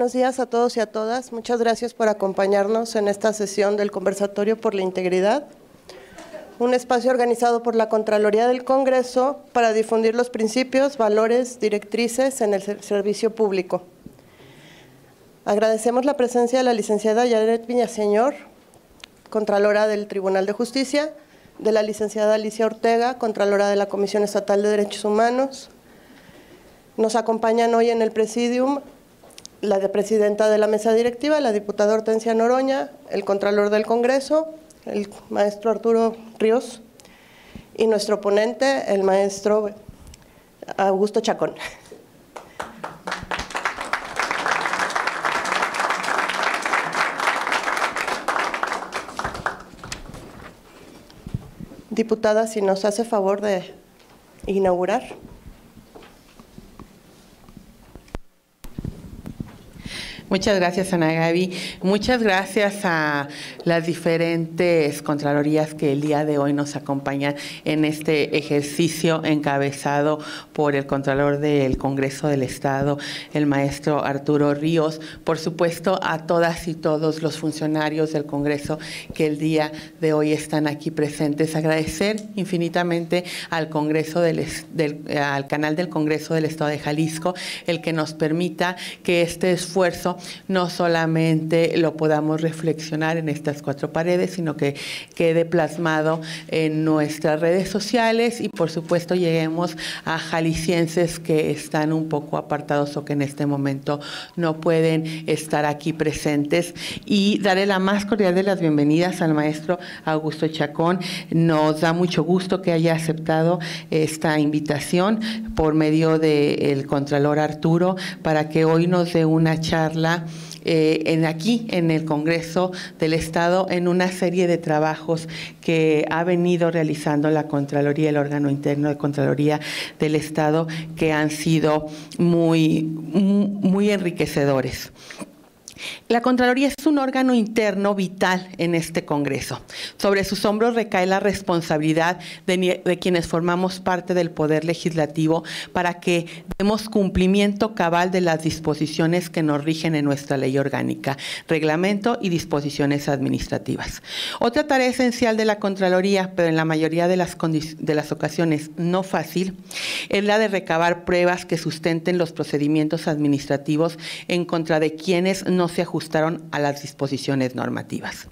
buenos días a todos y a todas. Muchas gracias por acompañarnos en esta sesión del Conversatorio por la Integridad, un espacio organizado por la Contraloría del Congreso para difundir los principios, valores, directrices en el servicio público. Agradecemos la presencia de la licenciada Yaret Villaseñor, Contralora del Tribunal de Justicia, de la licenciada Alicia Ortega, Contralora de la Comisión Estatal de Derechos Humanos. Nos acompañan hoy en el Presidium la presidenta de la mesa directiva, la diputada Hortensia Noroña, el Contralor del Congreso, el maestro Arturo Ríos, y nuestro ponente, el maestro Augusto Chacón. Diputada, si nos hace favor de inaugurar. Muchas gracias, Ana Gaby. Muchas gracias a las diferentes contralorías que el día de hoy nos acompañan en este ejercicio encabezado por el Contralor del Congreso del Estado, el maestro Arturo Ríos. Por supuesto, a todas y todos los funcionarios del Congreso que el día de hoy están aquí presentes. Agradecer infinitamente al Congreso al canal del Congreso del Estado de Jalisco, el que nos permita que este esfuerzo no solamente lo podamos reflexionar en estas cuatro paredes, sino que quede plasmado en nuestras redes sociales y, por supuesto, lleguemos a jaliscienses que están un poco apartados o que en este momento no pueden estar aquí presentes. Y daré la más cordial de las bienvenidas al maestro Augusto Chacón. Nos da mucho gusto que haya aceptado esta invitación por medio del Contralor Arturo para que hoy nos dé una charla aquí en el Congreso del Estado en una serie de trabajos que ha venido realizando la Contraloría, el órgano interno de Contraloría del Estado, que han sido muy enriquecedores. La Contraloría es un órgano interno vital en este Congreso. Sobre sus hombros recae la responsabilidad de quienes formamos parte del Poder Legislativo para que demos cumplimiento cabal de las disposiciones que nos rigen en nuestra ley orgánica, reglamento y disposiciones administrativas. Otra tarea esencial de la Contraloría, pero en la mayoría de las ocasiones no fácil, es la de recabar pruebas que sustenten los procedimientos administrativos en contra de quienes no se ajustaron a las disposiciones normativas.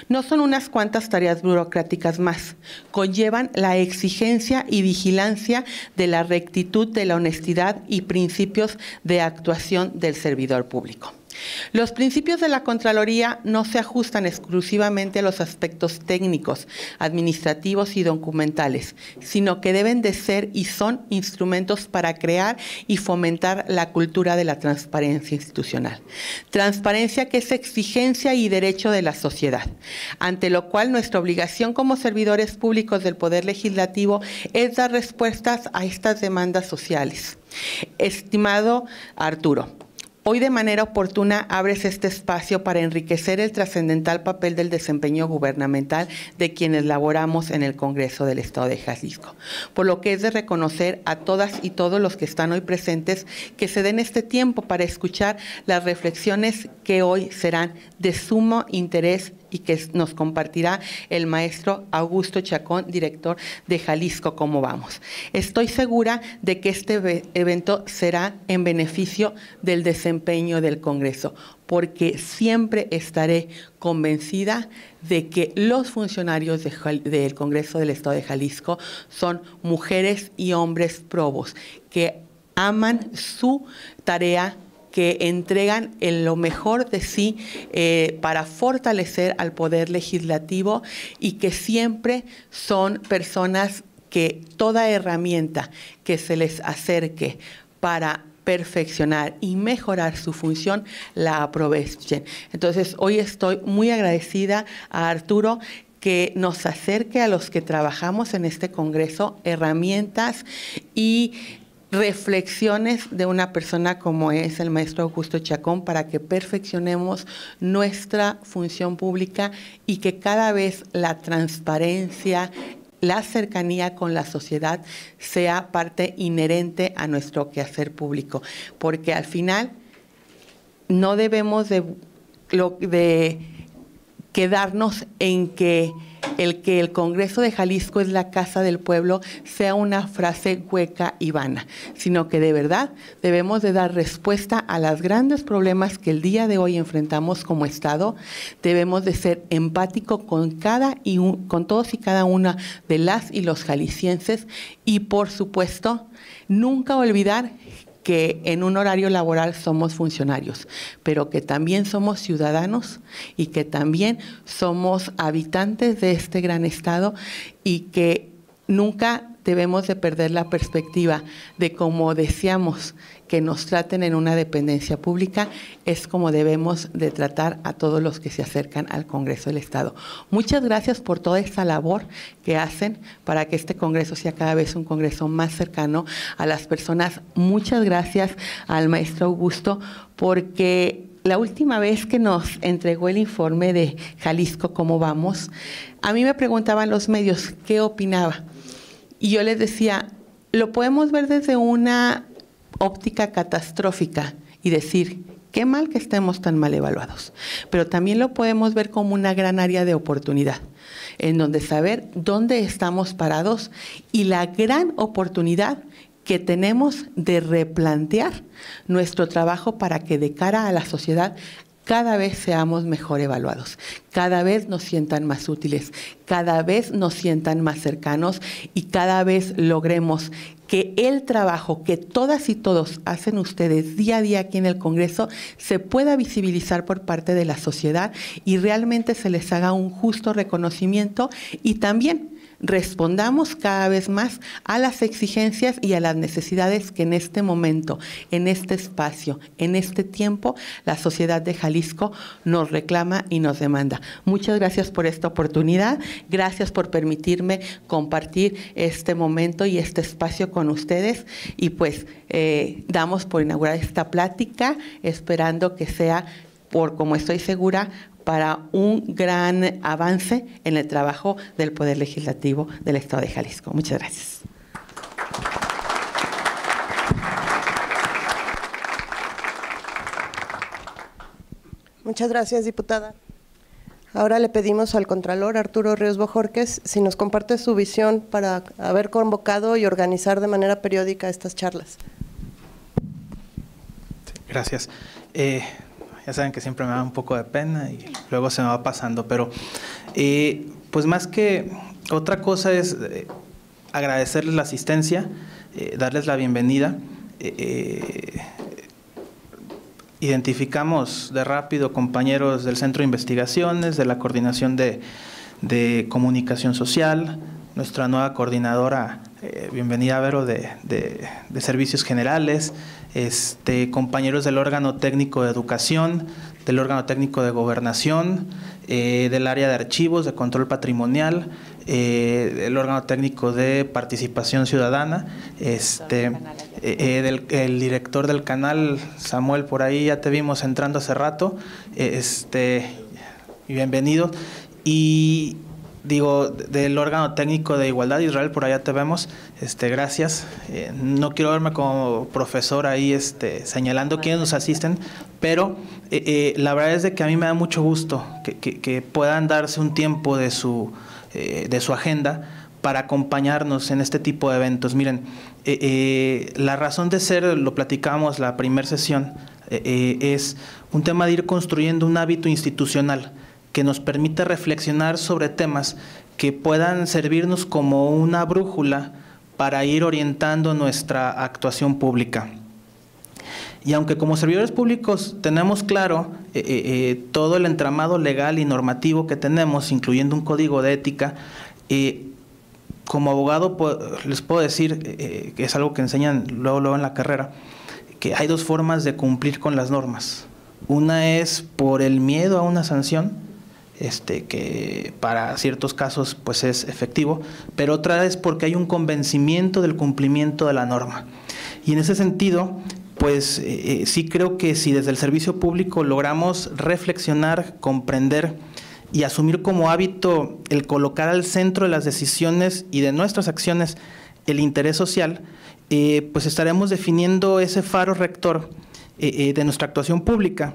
No son unas cuantas tareas burocráticas más, conllevan la exigencia y vigilancia de la rectitud, de la honestidad y principios de actuación del servidor público. Los principios de la Contraloría no se ajustan exclusivamente a los aspectos técnicos, administrativos y documentales, sino que deben de ser y son instrumentos para crear y fomentar la cultura de la transparencia institucional. Transparencia que es exigencia y derecho de la sociedad, ante lo cual nuestra obligación como servidores públicos del Poder Legislativo es dar respuestas a estas demandas sociales. Estimado Arturo, hoy de manera oportuna abres este espacio para enriquecer el trascendental papel del desempeño gubernamental de quienes laboramos en el Congreso del Estado de Jalisco, por lo que es de reconocer a todas y todos los que están hoy presentes que se den este tiempo para escuchar las reflexiones que hoy serán de sumo interés y que nos compartirá el maestro Augusto Chacón, director de Jalisco Cómo Vamos. Estoy segura de que este evento será en beneficio del desempeño del Congreso, porque siempre estaré convencida de que los funcionarios del Congreso del Estado de Jalisco son mujeres y hombres probos, que aman su tarea, que entregan lo mejor de sí para fortalecer al Poder Legislativo y que siempre son personas que toda herramienta que se les acerque para perfeccionar y mejorar su función, la aprovechen. Entonces, hoy estoy muy agradecida a Arturo que nos acerque a los que trabajamos en este Congreso herramientas y reflexiones de una persona como es el maestro Augusto Chacón para que perfeccionemos nuestra función pública y que cada vez la transparencia, la cercanía con la sociedad sea parte inherente a nuestro quehacer público, porque al final no debemos de quedarnos en que el Congreso de Jalisco es la casa del pueblo sea una frase hueca y vana, sino que de verdad debemos de dar respuesta a los grandes problemas que el día de hoy enfrentamos como Estado. Debemos de ser empáticos con todos y cada una de las y los jaliscienses y, por supuesto, nunca olvidar que en un horario laboral somos funcionarios, pero que también somos ciudadanos y que también somos habitantes de este gran estado y que nunca debemos de perder la perspectiva de cómo deseamos que nos traten en una dependencia pública, es como debemos de tratar a todos los que se acercan al Congreso del Estado. Muchas gracias por toda esta labor que hacen para que este Congreso sea cada vez un Congreso más cercano a las personas. Muchas gracias al maestro Augusto, porque la última vez que nos entregó el informe de Jalisco, ¿cómo vamos?, a mí me preguntaban los medios qué opinaba. Y yo les decía, lo podemos ver desde una óptica catastrófica y decir, qué mal que estemos tan mal evaluados. Pero también lo podemos ver como una gran área de oportunidad, en donde saber dónde estamos parados y la gran oportunidad que tenemos de replantear nuestro trabajo para que de cara a la sociedad cada vez seamos mejor evaluados, cada vez nos sientan más útiles, cada vez nos sientan más cercanos y cada vez logremos que el trabajo que todas y todos hacen ustedes día a día aquí en el Congreso se pueda visibilizar por parte de la sociedad y realmente se les haga un justo reconocimiento y también respondamos cada vez más a las exigencias y a las necesidades que en este momento, en este espacio, en este tiempo, la sociedad de Jalisco nos reclama y nos demanda. Muchas gracias por esta oportunidad, gracias por permitirme compartir este momento y este espacio con ustedes y pues damos por inaugurada esta plática, esperando que sea, como estoy segura, para un gran avance en el trabajo del Poder Legislativo del Estado de Jalisco. Muchas gracias. Muchas gracias, diputada. Ahora le pedimos al Contralor Arturo Ríos Bojorquez si nos comparte su visión para haber convocado y organizar de manera periódica estas charlas. Sí, gracias. Ya saben que siempre me da un poco de pena y luego se me va pasando, pero pues más que otra cosa es agradecerles la asistencia, darles la bienvenida. Identificamos de rápido compañeros del Centro de Investigaciones, de la Coordinación de Comunicación Social, nuestra nueva coordinadora, bienvenida Vero, de Servicios Generales, compañeros del órgano técnico de educación, del órgano técnico de gobernación, del área de archivos, de control patrimonial, del órgano técnico de participación ciudadana, el director del canal, Samuel, por ahí ya te vimos entrando hace rato, bienvenido, y digo, del órgano técnico de igualdad, Israel, por allá te vemos, gracias. No quiero verme como profesor ahí señalando quiénes nos asisten, pero la verdad es de que a mí me da mucho gusto que puedan darse un tiempo de su agenda para acompañarnos en este tipo de eventos. Miren, la razón de ser, lo platicamos la primera sesión, es un tema de ir construyendo un hábito institucional que nos permite reflexionar sobre temas que puedan servirnos como una brújula para ir orientando nuestra actuación pública. Y aunque como servidores públicos tenemos claro todo el entramado legal y normativo que tenemos, incluyendo un código de ética, como abogado les puedo decir, que es algo que enseñan luego en la carrera, que hay dos formas de cumplir con las normas. Una es por el miedo a una sanción, que para ciertos casos pues es efectivo, pero otra es porque hay un convencimiento del cumplimiento de la norma. Y en ese sentido, pues sí creo que si desde el servicio público logramos reflexionar, comprender y asumir como hábito el colocar al centro de las decisiones y de nuestras acciones el interés social, pues estaremos definiendo ese faro rector de nuestra actuación pública,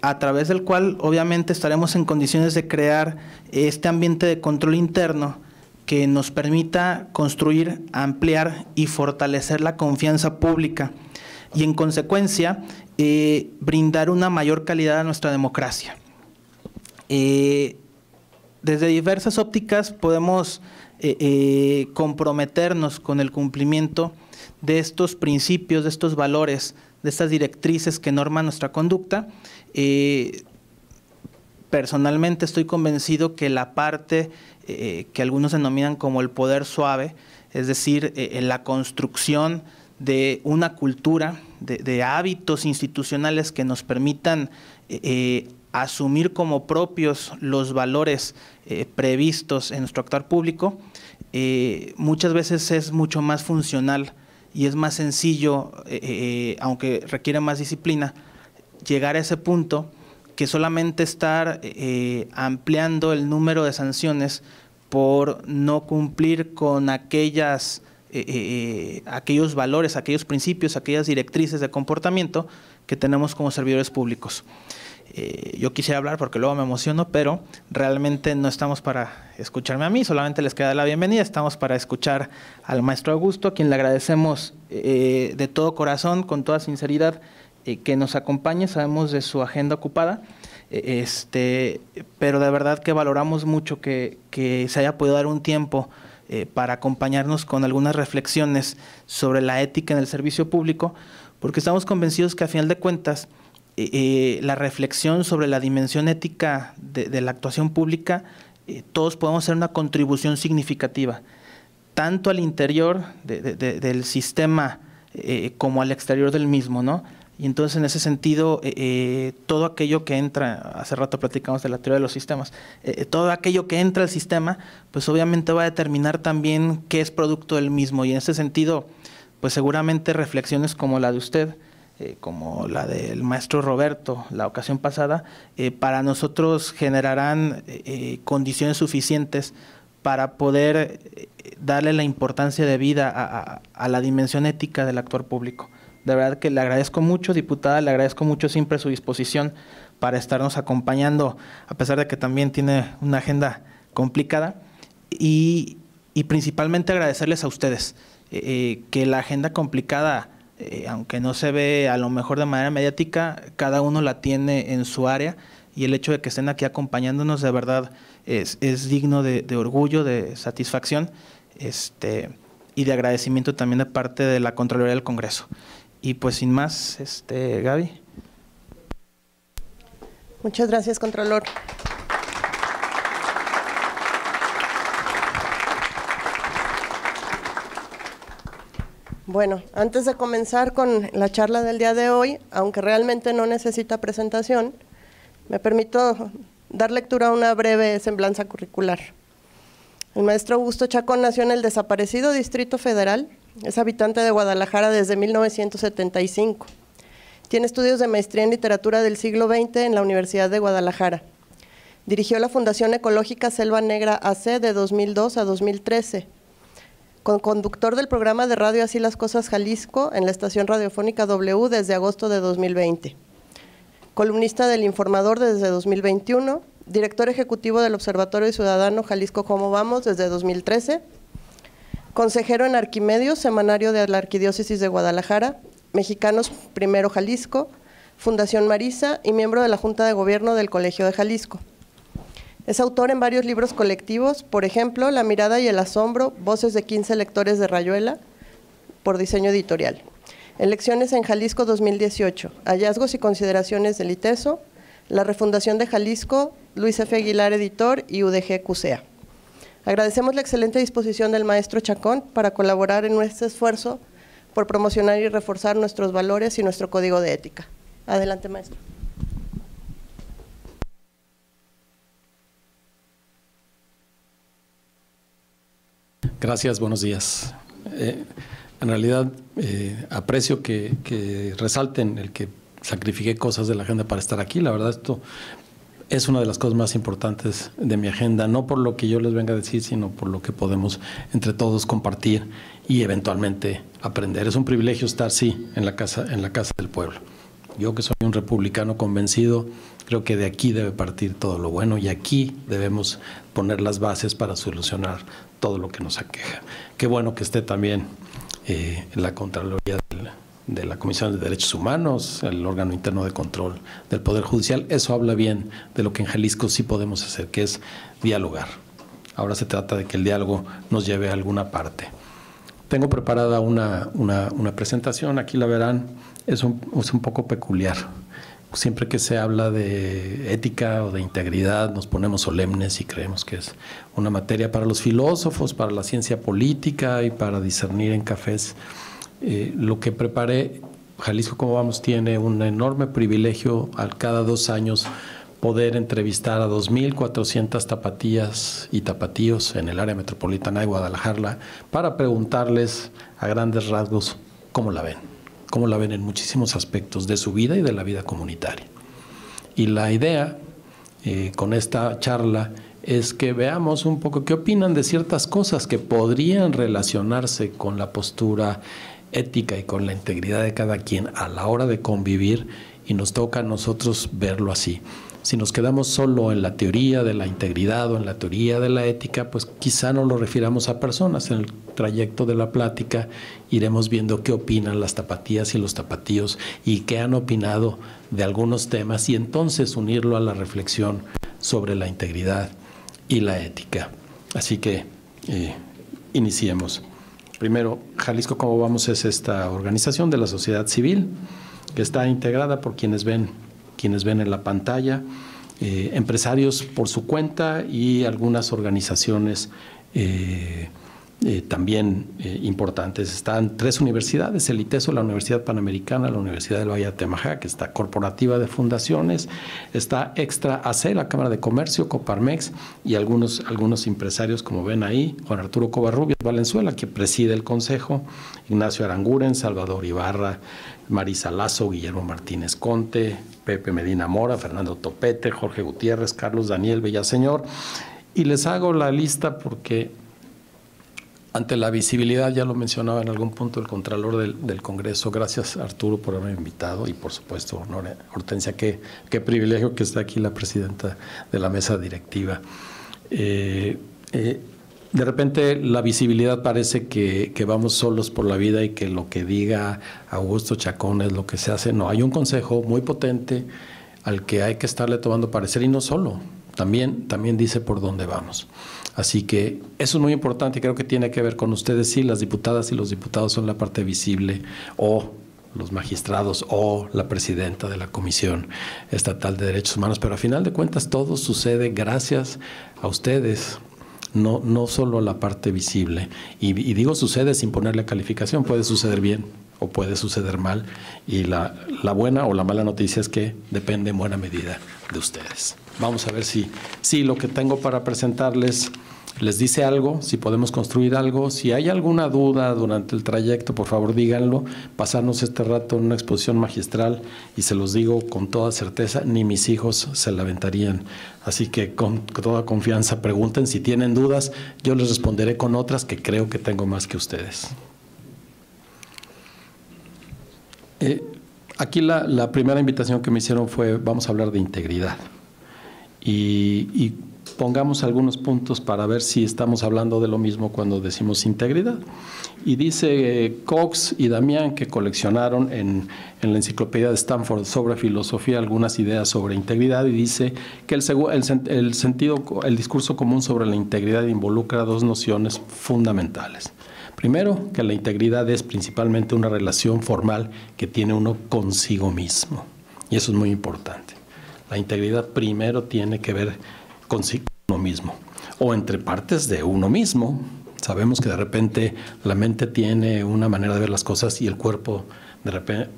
a través del cual obviamente estaremos en condiciones de crear este ambiente de control interno que nos permita construir, ampliar y fortalecer la confianza pública y en consecuencia brindar una mayor calidad a nuestra democracia. Desde diversas ópticas podemos comprometernos con el cumplimiento de estos principios, de estos valores, de estas directrices que norman nuestra conducta. Personalmente estoy convencido que la parte que algunos denominan como el poder suave, es decir, la construcción de una cultura, de hábitos institucionales que nos permitan asumir como propios los valores previstos en nuestro actuar público, muchas veces es mucho más funcional y es más sencillo, aunque requiere más disciplina, llegar a ese punto que solamente estar ampliando el número de sanciones por no cumplir con aquellos valores, aquellos principios, aquellas directrices de comportamiento que tenemos como servidores públicos. Yo quisiera hablar porque luego me emociono, pero realmente no estamos para escucharme a mí, solamente les queda la bienvenida, estamos para escuchar al maestro Augusto, a quien le agradecemos de todo corazón, con toda sinceridad, que nos acompañe. Sabemos de su agenda ocupada, pero de verdad que valoramos mucho que se haya podido dar un tiempo para acompañarnos con algunas reflexiones sobre la ética en el servicio público, porque estamos convencidos que a final de cuentas la reflexión sobre la dimensión ética de la actuación pública, todos podemos hacer una contribución significativa, tanto al interior del sistema como al exterior del mismo, ¿no? Y entonces en ese sentido, todo aquello que entra, hace rato platicamos de la teoría de los sistemas, todo aquello que entra al sistema, pues obviamente va a determinar también qué es producto del mismo, y en ese sentido, pues seguramente reflexiones como la de usted, como la del maestro Roberto la ocasión pasada, para nosotros generarán condiciones suficientes para poder darle la importancia de vida a la dimensión ética del actuar público. De verdad que le agradezco mucho, diputada, le agradezco mucho siempre su disposición para estarnos acompañando, a pesar de que también tiene una agenda complicada, y principalmente agradecerles a ustedes, que la agenda complicada, aunque no se ve a lo mejor de manera mediática, cada uno la tiene en su área, y el hecho de que estén aquí acompañándonos de verdad es digno de orgullo, de satisfacción, y de agradecimiento también de parte de la Contraloría del Congreso. Y pues sin más, Gaby. Muchas gracias, Contralor. Bueno, antes de comenzar con la charla del día de hoy, aunque realmente no necesita presentación, me permito dar lectura a una breve semblanza curricular. El maestro Augusto Chacón nació en el desaparecido Distrito Federal, es habitante de Guadalajara desde 1975. Tiene estudios de maestría en literatura del siglo XX en la Universidad de Guadalajara. Dirigió la Fundación Ecológica Selva Negra AC de 2002 a 2013. Conductor del programa de radio Así las Cosas Jalisco en la estación radiofónica W desde agosto de 2020. Columnista del Informador desde 2021. Director ejecutivo del Observatorio Ciudadano Jalisco Cómo Vamos desde 2013. Consejero en Arquimedios, semanario de la Arquidiócesis de Guadalajara, Mexicanos Primero Jalisco, Fundación Marisa y miembro de la Junta de Gobierno del Colegio de Jalisco. Es autor en varios libros colectivos, por ejemplo, La Mirada y el Asombro, Voces de 15 lectores de Rayuela, por Diseño Editorial. Elecciones en Jalisco 2018, Hallazgos y consideraciones del ITESO, La Refundación de Jalisco, Luis F. Aguilar, editor, y UDG CUSEA. Agradecemos la excelente disposición del maestro Chacón para colaborar en nuestro esfuerzo por promocionar y reforzar nuestros valores y nuestro código de ética. Adelante, maestro. Gracias, buenos días. En realidad, aprecio que resalten el que sacrifiqué cosas de la agenda para estar aquí. La verdad, esto es una de las cosas más importantes de mi agenda, no por lo que yo les venga a decir, sino por lo que podemos entre todos compartir y eventualmente aprender. Es un privilegio estar, sí, en la casa del pueblo. Yo que soy un republicano convencido, creo que de aquí debe partir todo lo bueno y aquí debemos poner las bases para solucionar todo lo que nos aqueja. Qué bueno que esté también la Contraloría de la Comisión de Derechos Humanos, el órgano interno de control del Poder Judicial. Eso habla bien de lo que en Jalisco sí podemos hacer, que es dialogar. Ahora se trata de que el diálogo nos lleve a alguna parte. Tengo preparada una presentación, aquí la verán, es un poco peculiar. Siempre que se habla de ética o de integridad nos ponemos solemnes y creemos que es una materia para los filósofos, para la ciencia política y para discernir en cafés. Lo que preparé, Jalisco Cómo Vamos tiene un enorme privilegio al cada 2 años poder entrevistar a 2,400 tapatías y tapatíos en el área metropolitana de Guadalajara para preguntarles a grandes rasgos cómo la ven en muchísimos aspectos de su vida y de la vida comunitaria. Y la idea con esta charla es que veamos un poco qué opinan de ciertas cosas que podrían relacionarse con la postura ética y con la integridad de cada quien a la hora de convivir, y nos toca a nosotros verlo así. Si nos quedamos solo en la teoría de la integridad o en la teoría de la ética, pues quizá no lo refiramos a personas. En el trayecto de la plática iremos viendo qué opinan las tapatías y los tapatíos y qué han opinado de algunos temas, y entonces unirlo a la reflexión sobre la integridad y la ética. Así que iniciemos. Primero, Jalisco Cómo Vamos es esta organización de la sociedad civil que está integrada por quienes ven en la pantalla, empresarios por su cuenta y algunas organizaciones también importantes. Están 3 universidades, el ITESO, la Universidad Panamericana, la Universidad del Valle de Atemajac, está Corporativa de Fundaciones, está Extra AC, la Cámara de Comercio, Coparmex y algunos empresarios, como ven ahí, Juan Arturo Covarrubias Valenzuela, que preside el Consejo, Ignacio Aranguren, Salvador Ibarra, Marisa Lazo, Guillermo Martínez Conte, Pepe Medina Mora, Fernando Topete, Jorge Gutiérrez, Carlos Daniel Villaseñor. Y les hago la lista porque ante la visibilidad, ya lo mencionaba en algún punto el Contralor del Congreso, gracias Arturo por haberme invitado y por supuesto Hortensia, qué privilegio que está aquí la presidenta de la mesa directiva. De repente la visibilidad parece que vamos solos por la vida y que lo que diga Augusto Chacón es lo que se hace. No, hay un consejo muy potente al que hay que estarle tomando parecer, y no solo, también dice por dónde vamos. Así que eso es muy importante y creo que tiene que ver con ustedes. Sí, las diputadas y los diputados son la parte visible, o los magistrados, o la presidenta de la Comisión Estatal de Derechos Humanos, pero a final de cuentas todo sucede gracias a ustedes. No solo la parte visible. Y digo sucede sin ponerle calificación, puede suceder bien o puede suceder mal. Y la buena o la mala noticia es que depende en buena medida de ustedes. Vamos a ver si lo que tengo para presentarles les dice algo, si podemos construir algo. Si hay alguna duda durante el trayecto, por favor díganlo. Pasarnos este rato en una exposición magistral, y se los digo con toda certeza, ni mis hijos se la aventarían. Así que con toda confianza pregunten. Si tienen dudas, yo les responderé con otras que creo que tengo más que ustedes. Aquí la primera invitación que me hicieron fue: vamos a hablar de integridad. Y pongamos algunos puntos para ver si estamos hablando de lo mismo cuando decimos integridad. Y dice Cox y Damián, que coleccionaron en la enciclopedia de Stanford sobre filosofía algunas ideas sobre integridad, y dice que el discurso común sobre la integridad involucra 2 nociones fundamentales. Primero, que la integridad es principalmente una relación formal que tiene uno consigo mismo, y eso es muy importante. La integridad primero tiene que ver consigo mismo, o entre partes de uno mismo. Sabemos que de repente la mente tiene una manera de ver las cosas y el cuerpo de repente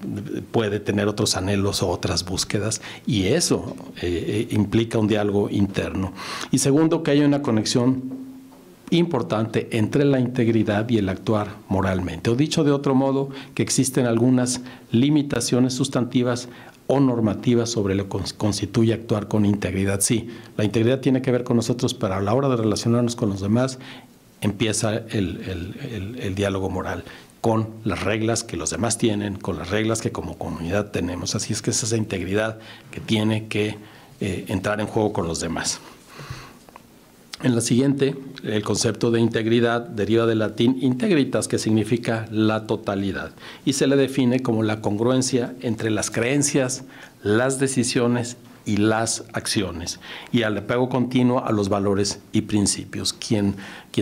puede tener otros anhelos o otras búsquedas, y eso implica un diálogo interno. Y segundo, que hay una conexión importante entre la integridad y el actuar moralmente, o dicho de otro modo, que existen algunas limitaciones sustantivas o normativas sobre lo que constituye actuar con integridad. Sí, la integridad tiene que ver con nosotros, pero a la hora de relacionarnos con los demás empieza el diálogo moral. con las reglas que los demás tienen, con las reglas que como comunidad tenemos. Así es que es esa integridad que tiene que entrar en juego con los demás. En la siguiente, el concepto de integridad deriva del latín integritas, que significa la totalidad, y se le define como la congruencia entre las creencias, las decisiones y las acciones, y al apego continuo a los valores y principios. Quien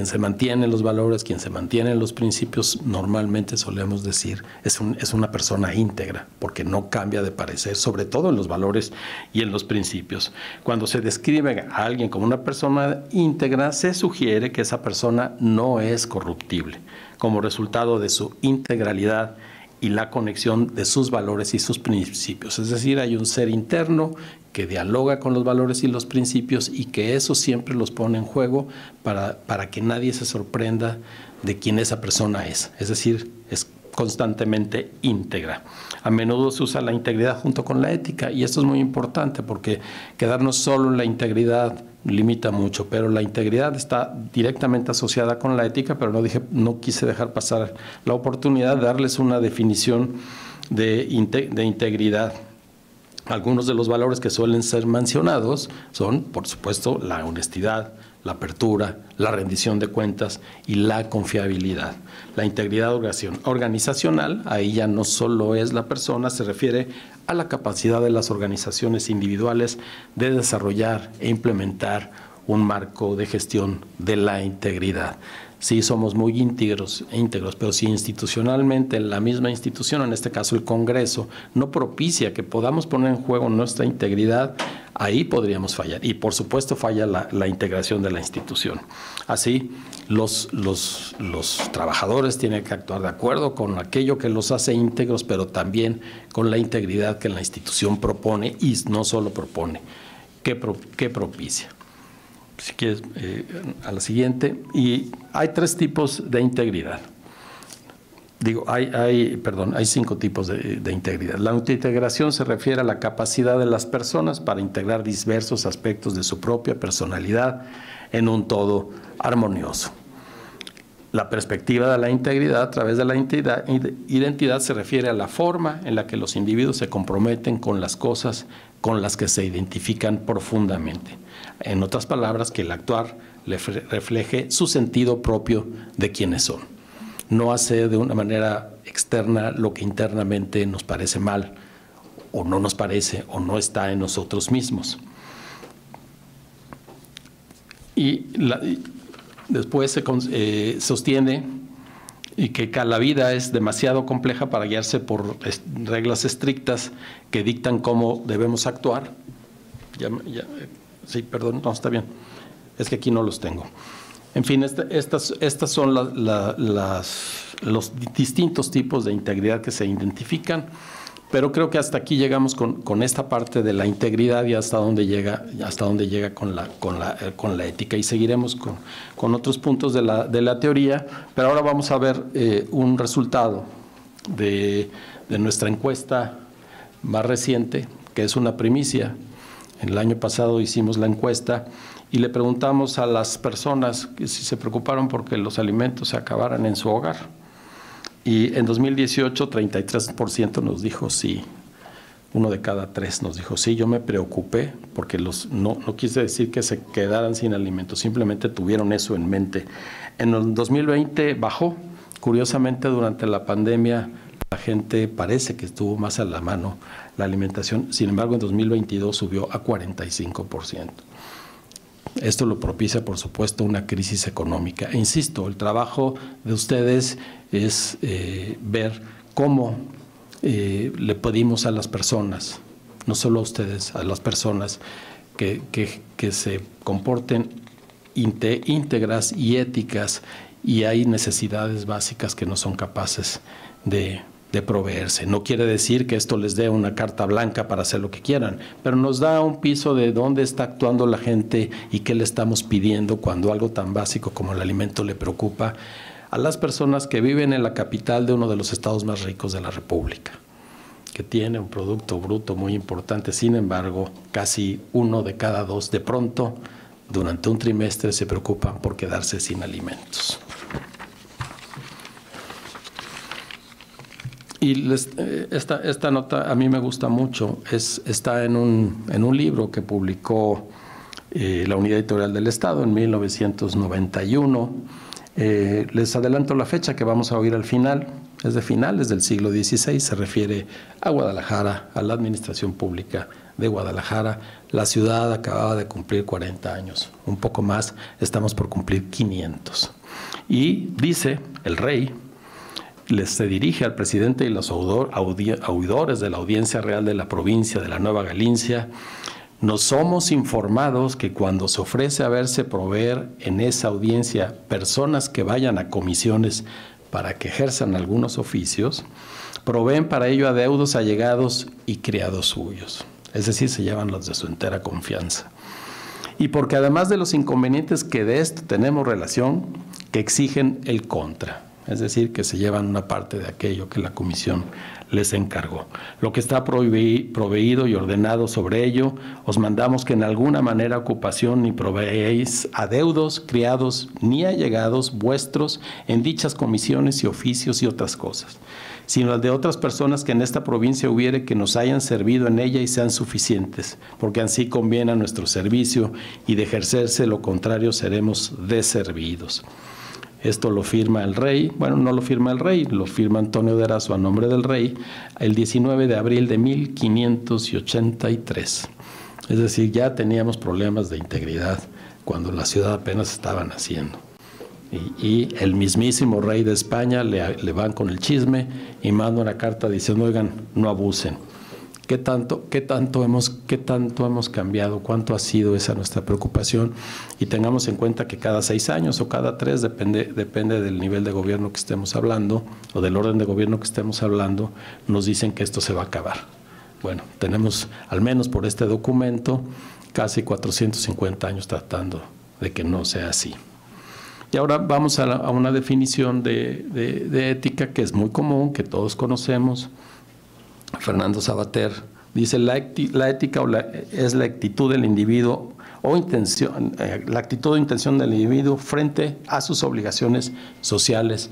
se mantiene en los valores, quien se mantiene en los principios, normalmente solemos decir es una persona íntegra, porque no cambia de parecer, sobre todo en los valores y en los principios. Cuando se describe a alguien como una persona íntegra, se sugiere que esa persona no es corruptible, como resultado de su integralidad y la conexión de sus valores y sus principios. Es decir, hay un ser interno que dialoga con los valores y los principios, y que eso siempre los pone en juego para que nadie se sorprenda de quién esa persona es. Es decir, es constantemente íntegra. A menudo se usa la integridad junto con la ética, y esto es muy importante porque quedarnos solo en la integridad limita mucho, pero la integridad está directamente asociada con la ética, pero no quise dejar pasar la oportunidad de darles una definición de integridad. Algunos de los valores que suelen ser mencionados son, por supuesto, la honestidad, la apertura, la rendición de cuentas y la confiabilidad. La integridad organizacional, ahí ya no solo es la persona, se refiere a la capacidad de las organizaciones individuales de desarrollar e implementar un marco de gestión de la integridad. Sí, somos muy íntegros, pero si institucionalmente la misma institución, en este caso el Congreso, no propicia que podamos poner en juego nuestra integridad, ahí podríamos fallar. Y por supuesto falla la integración de la institución. Así, los trabajadores tienen que actuar de acuerdo con aquello que los hace íntegros, pero también con la integridad que la institución propone, y no solo propone, que propicia. Si quieres, a la siguiente. Y hay 3 tipos de integridad. Hay 5 tipos de integridad. La integración se refiere a la capacidad de las personas para integrar diversos aspectos de su propia personalidad en un todo armonioso. La perspectiva de la integridad a través de la identidad se refiere a la forma en la que los individuos se comprometen con las cosas con las que se identifican profundamente. En otras palabras, que el actuar refleje su sentido propio de quiénes son. No hacer de una manera externa lo que internamente nos parece mal, o no nos parece, o no está en nosotros mismos. Y después se sostiene y que la vida es demasiado compleja para guiarse por reglas estrictas que dictan cómo debemos actuar. Sí, perdón, no, está bien. Es que aquí no los tengo. En fin, estas son los distintos tipos de integridad que se identifican, pero creo que hasta aquí llegamos con esta parte de la integridad, y hasta dónde llega con la ética, y seguiremos con otros puntos de la teoría. Pero ahora vamos a ver un resultado de nuestra encuesta más reciente, que es una primicia. El año pasado hicimos la encuesta y le preguntamos a las personas que si se preocuparon porque los alimentos se acabaran en su hogar. Y en 2018, 33% nos dijo sí. 1 de cada 3 nos dijo sí, yo me preocupé, porque no quise decir que se quedaran sin alimentos, simplemente tuvieron eso en mente. En el 2020 bajó. Curiosamente, durante la pandemia, la gente parece que estuvo más a la mano la alimentación. Sin embargo, en 2022 subió a 45%. Esto lo propicia, por supuesto, una crisis económica. E insisto, el trabajo de ustedes es ver cómo le pedimos a las personas, no solo a ustedes, a las personas que se comporten íntegras y éticas, y hay necesidades básicas que no son capaces de proveerse. No quiere decir que esto les dé una carta blanca para hacer lo que quieran, pero nos da un piso de dónde está actuando la gente y qué le estamos pidiendo cuando algo tan básico como el alimento le preocupa a las personas que viven en la capital de uno de los estados más ricos de la República, que tiene un producto bruto muy importante. Sin embargo, casi 1 de cada 2 de pronto, durante un trimestre, se preocupan por quedarse sin alimentos. Y esta nota a mí me gusta mucho, está en un libro que publicó la Unidad Editorial del Estado en 1991. Les adelanto la fecha que vamos a oír al final, es de finales del siglo XVI, se refiere a Guadalajara, a la administración pública de Guadalajara. La ciudad acababa de cumplir 40 años, un poco más, estamos por cumplir 500. Y dice el rey, se dirige al presidente y los oidores de la Audiencia Real de la provincia de la Nueva Galicia: nos somos informados que cuando se ofrece a verse proveer en esa audiencia personas que vayan a comisiones para que ejerzan algunos oficios, proveen para ello a deudos allegados y criados suyos, es decir, se llevan los de su entera confianza. Y porque además de los inconvenientes que de esto tenemos relación, que exigen el contra, es decir, que se llevan una parte de aquello que la comisión les encargó. Lo que está proveído y ordenado sobre ello, os mandamos que en alguna manera ocupación ni proveéis a deudos, criados, ni allegados vuestros en dichas comisiones y oficios y otras cosas, sino las de otras personas que en esta provincia hubiere que nos hayan servido en ella y sean suficientes, porque así conviene a nuestro servicio, y de ejercerse lo contrario seremos deservidos. Esto lo firma el rey, bueno, no lo firma el rey, lo firma Antonio de Erazo a nombre del rey, el 19 de abril de 1583. Es decir, ya teníamos problemas de integridad cuando la ciudad apenas estaba naciendo. Y el mismísimo rey de España le van con el chisme y manda una carta diciendo: oigan, no abusen. ¿Qué tanto hemos cambiado? ¿Cuánto ha sido esa nuestra preocupación? Y tengamos en cuenta que cada 6 años o cada 3, depende del nivel de gobierno que estemos hablando o del orden de gobierno que estemos hablando, nos dicen que esto se va a acabar. Bueno, tenemos, al menos por este documento, casi 450 años tratando de que no sea así. Y ahora vamos a una definición de ética que es muy común, que todos conocemos. Fernando Savater dice: la ética es la actitud del individuo o intención, la actitud o intención del individuo frente a sus obligaciones sociales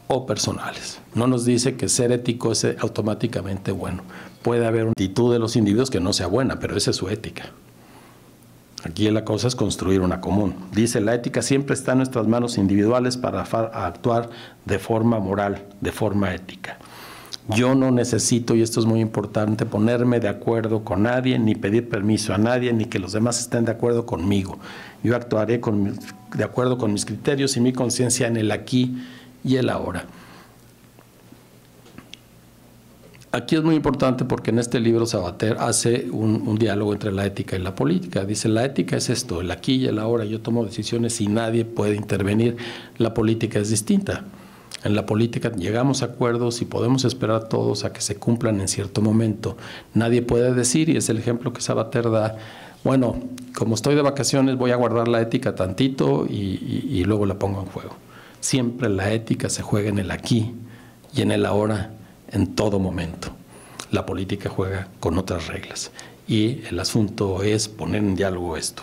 o personales. No nos dice que ser ético es automáticamente bueno. Puede haber una actitud de los individuos que no sea buena, pero esa es su ética. Aquí la cosa es construir una común. Dice: la ética siempre está en nuestras manos individuales para actuar de forma moral, de forma ética. Yo no necesito, y esto es muy importante, ponerme de acuerdo con nadie, ni pedir permiso a nadie, ni que los demás estén de acuerdo conmigo. Yo actuaré de acuerdo con mis criterios y mi conciencia en el aquí y el ahora. Aquí es muy importante porque en este libro Savater hace un diálogo entre la ética y la política. Dice: la ética es esto, el aquí y el ahora. Yo tomo decisiones y nadie puede intervenir. La política es distinta. En la política llegamos a acuerdos y podemos esperar todos a que se cumplan en cierto momento. Nadie puede decir, y es el ejemplo que Savater da: bueno, como estoy de vacaciones voy a guardar la ética tantito y luego la pongo en juego. Siempre la ética se juega en el aquí y en el ahora, en todo momento. La política juega con otras reglas y el asunto es poner en diálogo esto.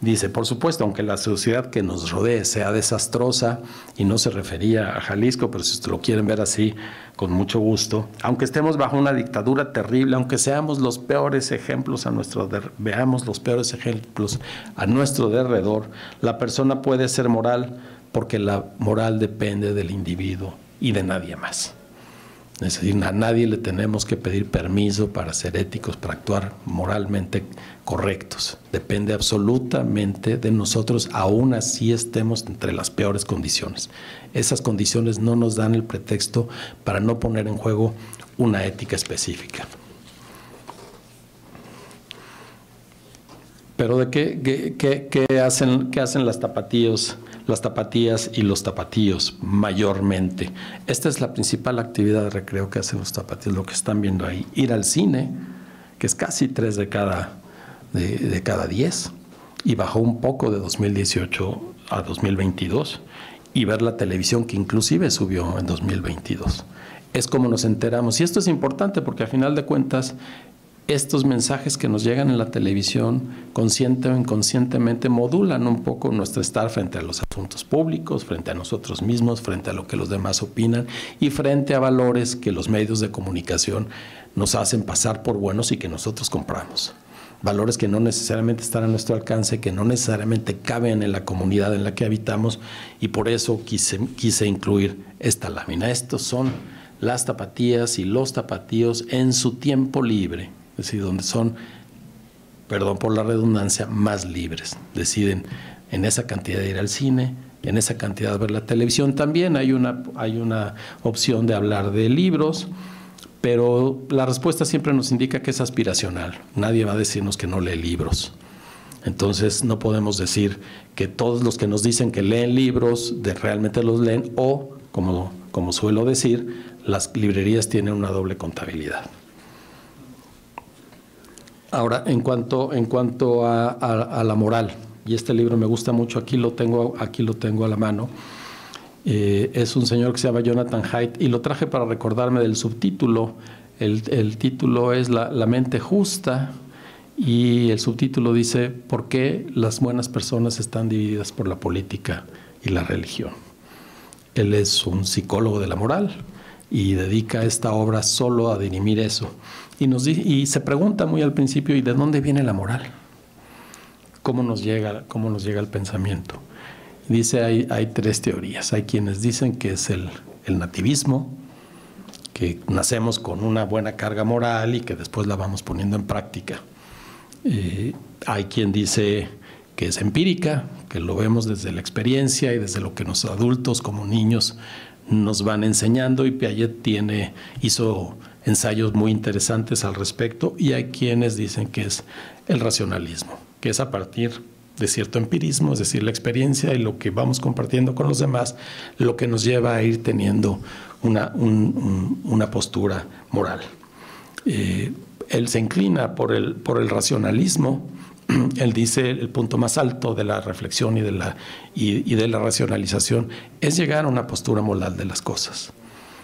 Dice: por supuesto, aunque la sociedad que nos rodee sea desastrosa, y no se refería a Jalisco, pero si ustedes lo quieren ver así, con mucho gusto, aunque estemos bajo una dictadura terrible, aunque seamos los peores ejemplos veamos los peores ejemplos a nuestro derredor, la persona puede ser moral porque la moral depende del individuo y de nadie más. Es decir, a nadie le tenemos que pedir permiso para ser éticos, para actuar moralmente correctos. Depende absolutamente de nosotros, aún así estemos entre las peores condiciones. Esas condiciones no nos dan el pretexto para no poner en juego una ética específica. Pero ¿de qué hacen las tapatías y los tapatíos mayormente? Esta es la principal actividad de recreo que hacen los tapatíos, lo que están viendo ahí. Ir al cine, que es casi 3 de cada 10, y bajó un poco de 2018 a 2022, y ver la televisión, que inclusive subió en 2022. Es como nos enteramos, y esto es importante porque a final de cuentas estos mensajes que nos llegan en la televisión, consciente o inconscientemente, modulan un poco nuestro estar frente a los asuntos públicos, frente a nosotros mismos, frente a lo que los demás opinan y frente a valores que los medios de comunicación nos hacen pasar por buenos y que nosotros compramos. Valores que no necesariamente están a nuestro alcance, que no necesariamente caben en la comunidad en la que habitamos, y por eso quise incluir esta lámina. Estos son las tapatías y los tapatíos en su tiempo libre. Es decir, donde son, perdón por la redundancia, más libres. Deciden en esa cantidad de ir al cine, en esa cantidad de ver la televisión. También hay una opción de hablar de libros, pero la respuesta siempre nos indica que es aspiracional. Nadie va a decirnos que no lee libros. Entonces no podemos decir que todos los que nos dicen que leen libros realmente los leen, o, como suelo decir, las librerías tienen una doble contabilidad. Ahora, en cuanto a la moral, y este libro me gusta mucho, aquí lo tengo a la mano, es un señor que se llama Jonathan Haidt, y lo traje para recordarme del subtítulo. El título es La mente justa, y el subtítulo dice: ¿por qué las buenas personas están divididas por la política y la religión? Él es un psicólogo de la moral y dedica esta obra solo a dirimir eso. Y se pregunta muy al principio: ¿y de dónde viene la moral? ¿Cómo nos llega el pensamiento? Dice, hay tres teorías. Hay quienes dicen que es el nativismo, que nacemos con una buena carga moral y que después la vamos poniendo en práctica. Hay quien dice que es empírica, que lo vemos desde la experiencia y desde lo que los adultos como niños nos van enseñando, y Piaget hizo ensayos muy interesantes al respecto. Y hay quienes dicen que es el racionalismo, que es a partir de cierto empirismo, es decir, la experiencia y lo que vamos compartiendo con los demás, lo que nos lleva a ir teniendo una postura moral. Él se inclina por el racionalismo. Él dice: el punto más alto de la reflexión y de la racionalización es llegar a una postura moral de las cosas.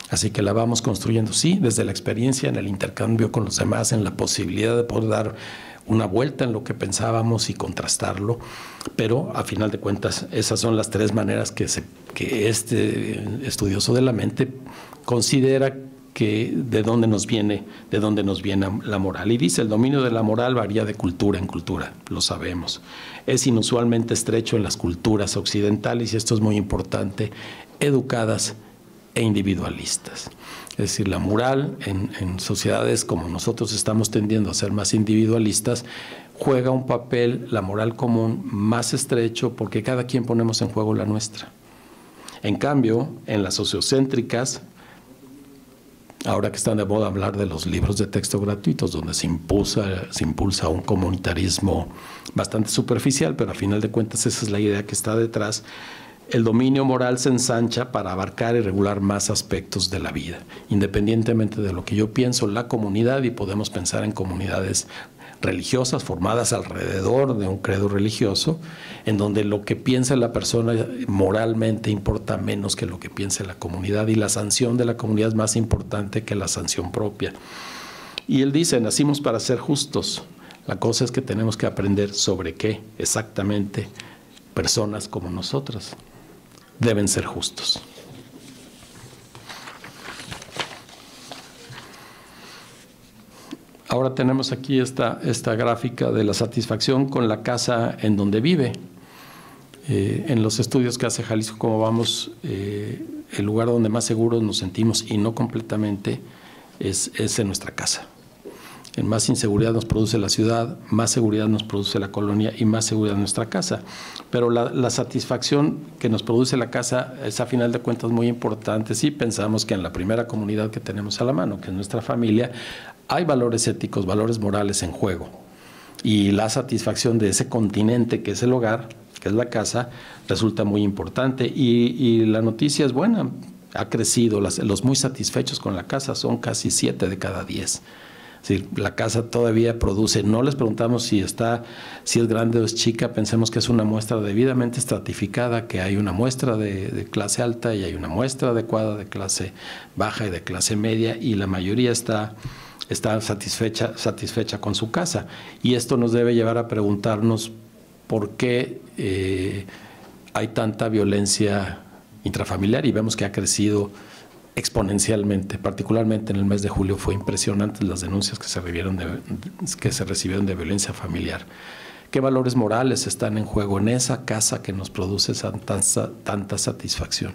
Así que la vamos construyendo, sí, desde la experiencia, en el intercambio con los demás, en la posibilidad de poder dar una vuelta en lo que pensábamos y contrastarlo, pero a final de cuentas esas son las tres maneras que este estudioso de la mente considera que de dónde nos viene la moral. Y dice: el dominio de la moral varía de cultura en cultura, lo sabemos. Es inusualmente estrecho en las culturas occidentales, y esto es muy importante, educadas e individualistas. Es decir, la moral en sociedades como nosotros estamos tendiendo a ser más individualistas, juega un papel, la moral común, más estrecho, porque cada quien ponemos en juego la nuestra. En cambio, en las sociocéntricas, ahora que están de moda hablar de los libros de texto gratuitos, donde se impulsa un comunitarismo bastante superficial, pero a final de cuentas esa es la idea que está detrás. El dominio moral se ensancha para abarcar y regular más aspectos de la vida, independientemente de lo que yo pienso, la comunidad, y podemos pensar en comunidades religiosas formadas alrededor de un credo religioso, en donde lo que piensa la persona moralmente importa menos que lo que piensa la comunidad, y la sanción de la comunidad es más importante que la sanción propia. Y él dice: nacimos para ser justos. La cosa es que tenemos que aprender sobre qué exactamente personas como nosotras deben ser justos. Ahora tenemos aquí esta gráfica de la satisfacción con la casa en donde vive. En los estudios que hace Jalisco Cómo Vamos, el lugar donde más seguros nos sentimos, y no completamente, es en nuestra casa. En más inseguridad nos produce la ciudad, más seguridad nos produce la colonia y más seguridad nuestra casa. Pero la satisfacción que nos produce la casa es a final de cuentas muy importante. Si pensamos que en la primera comunidad que tenemos a la mano, que es nuestra familia, hay valores éticos, valores morales en juego. Y la satisfacción de ese continente que es el hogar, que es la casa, resulta muy importante. Y la noticia es buena, ha crecido. Los muy satisfechos con la casa son casi 7 de cada 10. Es decir, la casa todavía produce. No les preguntamos si es grande o es chica, pensemos que es una muestra debidamente estratificada, que hay una muestra de clase alta y hay una muestra adecuada de clase baja y de clase media, y la mayoría está está satisfecha con su casa. Y esto nos debe llevar a preguntarnos por qué hay tanta violencia intrafamiliar, y vemos que ha crecido exponencialmente. Particularmente en el mes de julio fue impresionante las denuncias que se recibieron de violencia familiar. ¿Qué valores morales están en juego en esa casa que nos produce tanta satisfacción?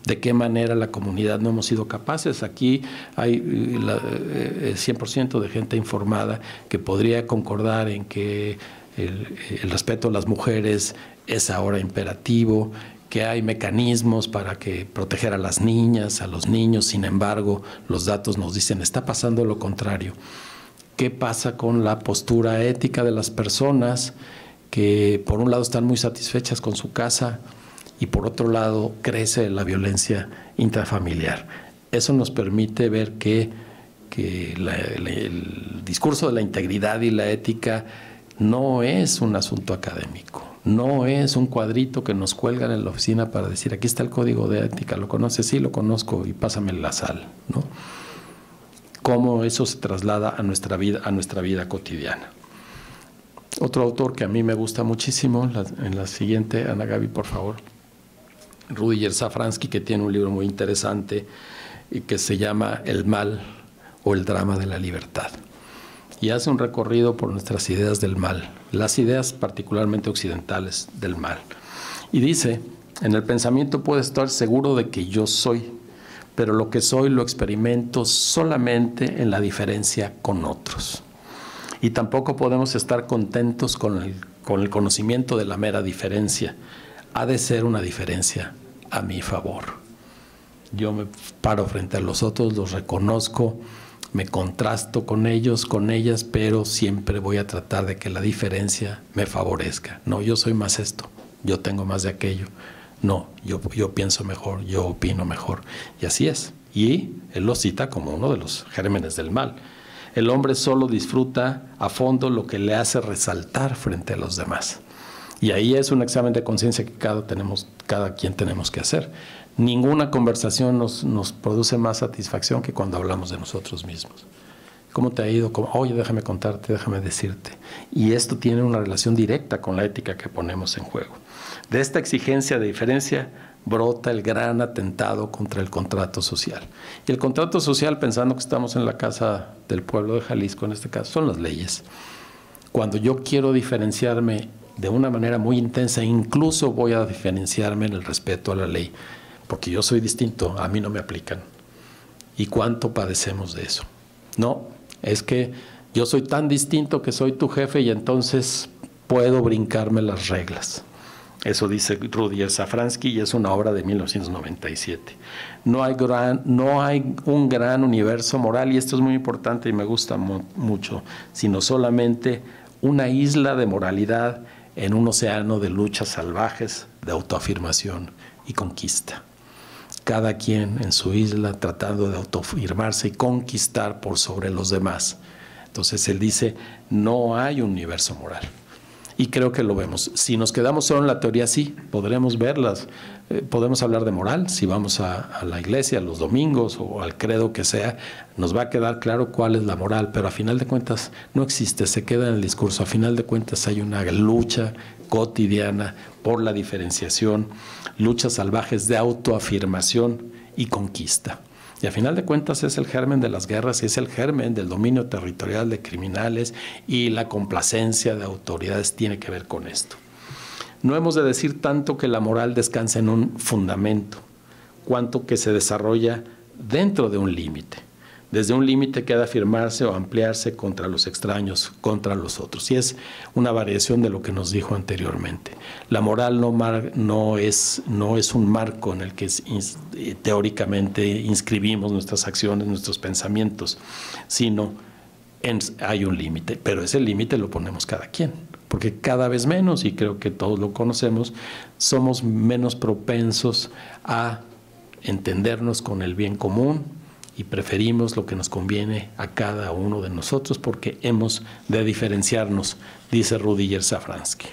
¿De qué manera la comunidad no hemos sido capaces? Aquí hay 100% de gente informada que podría concordar en que el respeto a las mujeres es ahora imperativo, que hay mecanismos para proteger a las niñas, a los niños. Sin embargo, los datos nos dicen, está pasando lo contrario. ¿Qué pasa con la postura ética de las personas que por un lado están muy satisfechas con su casa y por otro lado crece la violencia intrafamiliar? Eso nos permite ver que el discurso de la integridad y la ética no es un asunto académico, no es un cuadrito que nos cuelgan en la oficina para decir, aquí está el código de ética, ¿lo conoces? Sí, lo conozco, y pásame la sal, ¿no? Cómo eso se traslada a nuestra vida cotidiana. Otro autor que a mí me gusta muchísimo, en la siguiente, Ana Gaby, por favor, Rudyard Safransky, que tiene un libro muy interesante y que se llama El mal o el drama de la libertad. Y hace un recorrido por nuestras ideas del mal, las ideas particularmente occidentales del mal. Y dice, en el pensamiento puedo estar seguro de que yo soy, pero lo que soy lo experimento solamente en la diferencia con otros. Y tampoco podemos estar contentos con el conocimiento de la mera diferencia. Ha de ser una diferencia a mi favor. Yo me paro frente a los otros, los reconozco, me contrasto con ellos, con ellas, pero siempre voy a tratar de que la diferencia me favorezca. No, yo soy más esto, yo tengo más de aquello. No, yo pienso mejor, yo opino mejor. Y así es. Y él lo cita como uno de los gérmenes del mal. El hombre solo disfruta a fondo lo que le hace resaltar frente a los demás. Y ahí es un examen de conciencia que cada quien tenemos que hacer. Ninguna conversación nos produce más satisfacción que cuando hablamos de nosotros mismos. ¿Cómo te ha ido? Oye, déjame contarte, déjame decirte. Y esto tiene una relación directa con la ética que ponemos en juego. De esta exigencia de diferencia brota el gran atentado contra el contrato social. Y el contrato social, pensando que estamos en la casa del pueblo de Jalisco, en este caso, son las leyes. Cuando yo quiero diferenciarme de una manera muy intensa, incluso voy a diferenciarme en el respeto a la ley, porque yo soy distinto, a mí no me aplican. ¿Y cuánto padecemos de eso? No, es que yo soy tan distinto que soy tu jefe y entonces puedo brincarme las reglas. Eso dice Rudyard Safransky y es una obra de 1997. No hay un gran universo moral, y esto es muy importante y me gusta mucho, sino solamente una isla de moralidad en un océano de luchas salvajes, de autoafirmación y conquista. Cada quien en su isla tratando de autoafirmarse y conquistar por sobre los demás. Entonces él dice, no hay un universo moral. Y creo que lo vemos. Si nos quedamos solo en la teoría, sí, podremos verlas. Podemos hablar de moral. Si vamos a la iglesia los domingos o al credo que sea, nos va a quedar claro cuál es la moral. Pero a final de cuentas no existe, se queda en el discurso. A final de cuentas hay una lucha cotidiana por la diferenciación, luchas salvajes de autoafirmación y conquista. Y a final de cuentas es el germen de las guerras y es el germen del dominio territorial de criminales, y la complacencia de autoridades tiene que ver con esto. No hemos de decir tanto que la moral descansa en un fundamento, cuanto que se desarrolla dentro de un límite. Desde un límite que ha de afirmarse o ampliarse contra los extraños, contra los otros. Y es una variación de lo que nos dijo anteriormente. La moral no es un marco en el que teóricamente inscribimos nuestras acciones, nuestros pensamientos, sino hay un límite. Pero ese límite lo ponemos cada quien. Porque cada vez menos, y creo que todos lo conocemos, somos menos propensos a entendernos con el bien común, y preferimos lo que nos conviene a cada uno de nosotros porque hemos de diferenciarnos, dice Rudyard Safransky.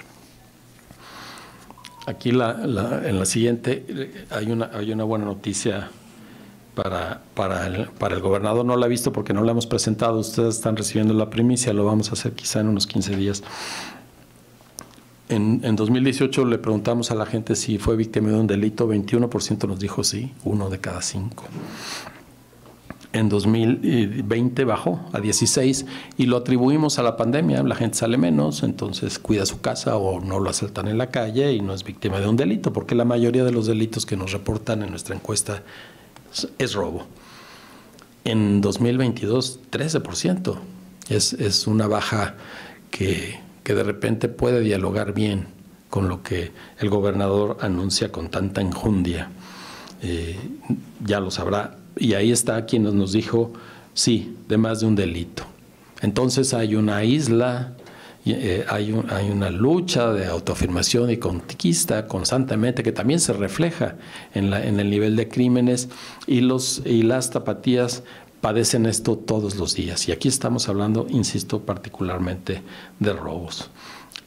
Aquí en la siguiente hay una buena noticia para el gobernador. No la he visto porque no la hemos presentado. Ustedes están recibiendo la primicia, lo vamos a hacer quizá en unos 15 días. En 2018 le preguntamos a la gente si fue víctima de un delito, 21% nos dijo sí, 1 de cada 5. En 2020 bajó a 16 y lo atribuimos a la pandemia. La gente sale menos, entonces cuida su casa o no lo asaltan en la calle y no es víctima de un delito, porque la mayoría de los delitos que nos reportan en nuestra encuesta es robo. En 2022, 13%. Es una baja que de repente puede dialogar bien con lo que el gobernador anuncia con tanta enjundia. Ya lo sabrá. Y ahí está quien nos dijo, sí, de más de un delito. Entonces hay una isla, hay una lucha de autoafirmación y conquista constantemente que también se refleja en el nivel de crímenes, y las tapatías padecen esto todos los días. Y aquí estamos hablando, insisto, particularmente de robos.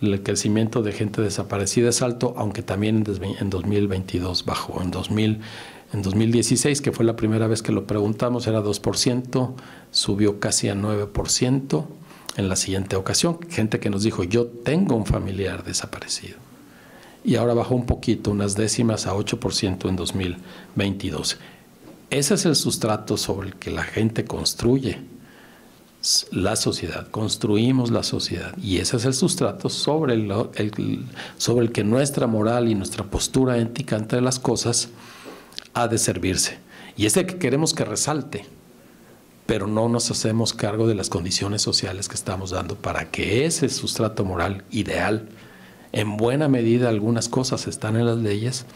El crecimiento de gente desaparecida es alto, aunque también en 2022 bajó. En 2016, que fue la primera vez que lo preguntamos, era 2%, subió casi a 9% en la siguiente ocasión. Gente que nos dijo, yo tengo un familiar desaparecido. Y ahora bajó un poquito, unas décimas, a 8% en 2022. Ese es el sustrato sobre el que la gente construye la sociedad, construimos la sociedad, y ese es el sustrato sobre el que nuestra moral y nuestra postura ética ante las cosas ha de servirse. Y es el que queremos que resalte, pero no nos hacemos cargo de las condiciones sociales que estamos dando para que ese sustrato moral ideal, en buena medida algunas cosas están en las leyes,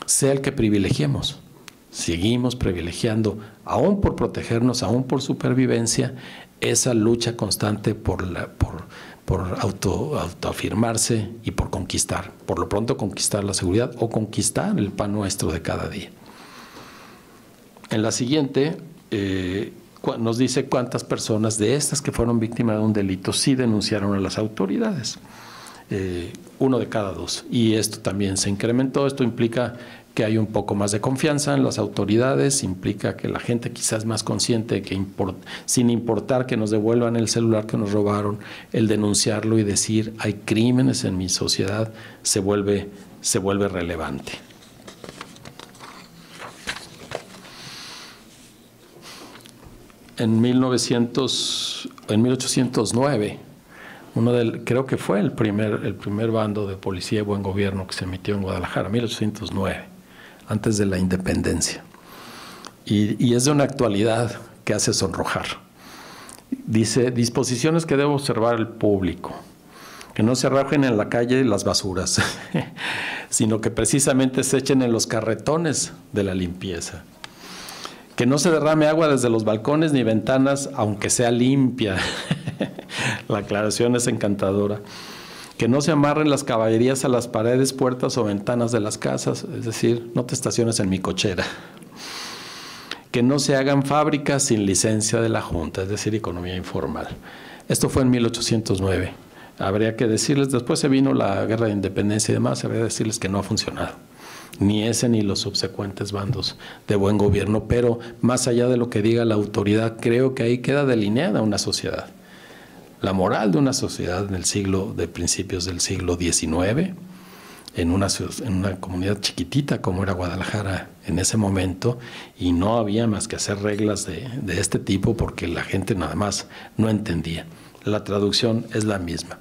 sea el que privilegiemos. Seguimos privilegiando, aún por protegernos, aún por supervivencia, esa lucha constante por autoafirmarse y por conquistar. Por lo pronto conquistar la seguridad o conquistar el pan nuestro de cada día. En la siguiente nos dice cuántas personas de estas que fueron víctimas de un delito sí denunciaron a las autoridades. 1 de cada 2. Y esto también se incrementó. Esto implica que hay un poco más de confianza en las autoridades, implica que la gente quizás es más consciente que sin importar que nos devuelvan el celular que nos robaron, el denunciarlo y decir hay crímenes en mi sociedad se vuelve relevante. En 1809, creo que fue el primer bando de policía de buen gobierno que se emitió en Guadalajara, 1809, antes de la independencia. Y es de una actualidad que hace sonrojar. Dice, disposiciones que debe observar el público. Que no se arrojen en la calle las basuras, sino que precisamente se echen en los carretones de la limpieza. Que no se derrame agua desde los balcones ni ventanas, aunque sea limpia. La aclaración es encantadora. Que no se amarren las caballerías a las paredes, puertas o ventanas de las casas, es decir, no te estaciones en mi cochera. Que no se hagan fábricas sin licencia de la Junta, es decir, economía informal. Esto fue en 1809. Habría que decirles, después se vino la guerra de independencia y demás, habría que decirles que no ha funcionado. Ni ese ni los subsecuentes bandos de buen gobierno, pero más allá de lo que diga la autoridad, creo que ahí queda delineada una sociedad. La moral de una sociedad de principios del siglo XIX, en una comunidad chiquitita como era Guadalajara en ese momento, y no había más que hacer reglas de este tipo porque la gente nada más no entendía. La traducción es la misma.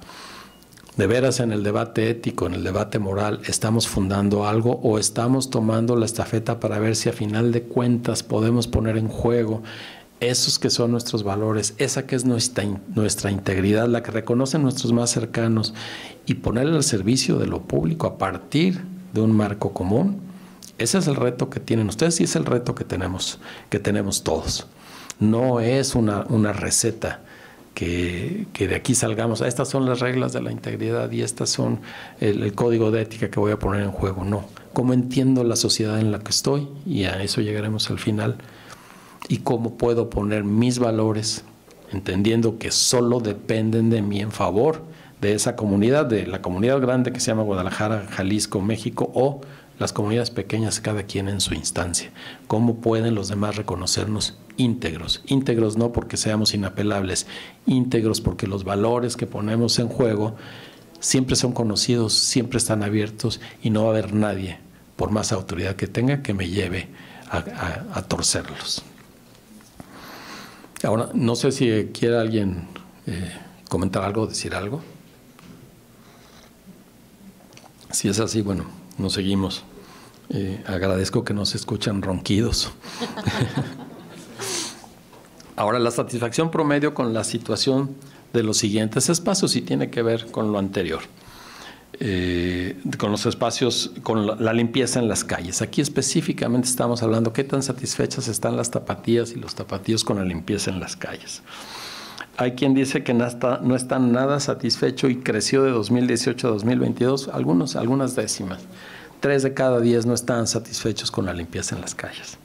De veras, en el debate ético, en el debate moral, ¿estamos fundando algo o estamos tomando la estafeta para ver si a final de cuentas podemos poner en juego esos que son nuestros valores, esa que es nuestra integridad, la que reconocen nuestros más cercanos, y ponerla al servicio de lo público a partir de un marco común? Ese es el reto que tienen ustedes y es el reto que tenemos todos. No es una receta que de aquí salgamos, estas son las reglas de la integridad y estas son el código de ética que voy a poner en juego. No, cómo entiendo la sociedad en la que estoy, y a eso llegaremos al final, y cómo puedo poner mis valores, entendiendo que solo dependen de mí en favor de esa comunidad, de la comunidad grande que se llama Guadalajara, Jalisco, México, o las comunidades pequeñas, cada quien en su instancia. ¿Cómo pueden los demás reconocernos íntegros? Íntegros no porque seamos inapelables, íntegros porque los valores que ponemos en juego siempre son conocidos, siempre están abiertos y no va a haber nadie, por más autoridad que tenga, que me lleve a torcerlos. Ahora, no sé si quiere alguien comentar algo, decir algo. Si es así, bueno, nos seguimos. Agradezco que no se escuchan ronquidos. Ahora, la satisfacción promedio con la situación de los siguientes espacios y tiene que ver con lo anterior. Con los espacios, con la limpieza en las calles. Aquí específicamente estamos hablando qué tan satisfechas están las tapatías y los tapatíos con la limpieza en las calles. Hay quien dice que no están nada satisfecho y creció de 2018 a 2022 algunas décimas. 3 de cada 10 no están satisfechos con la limpieza en las calles.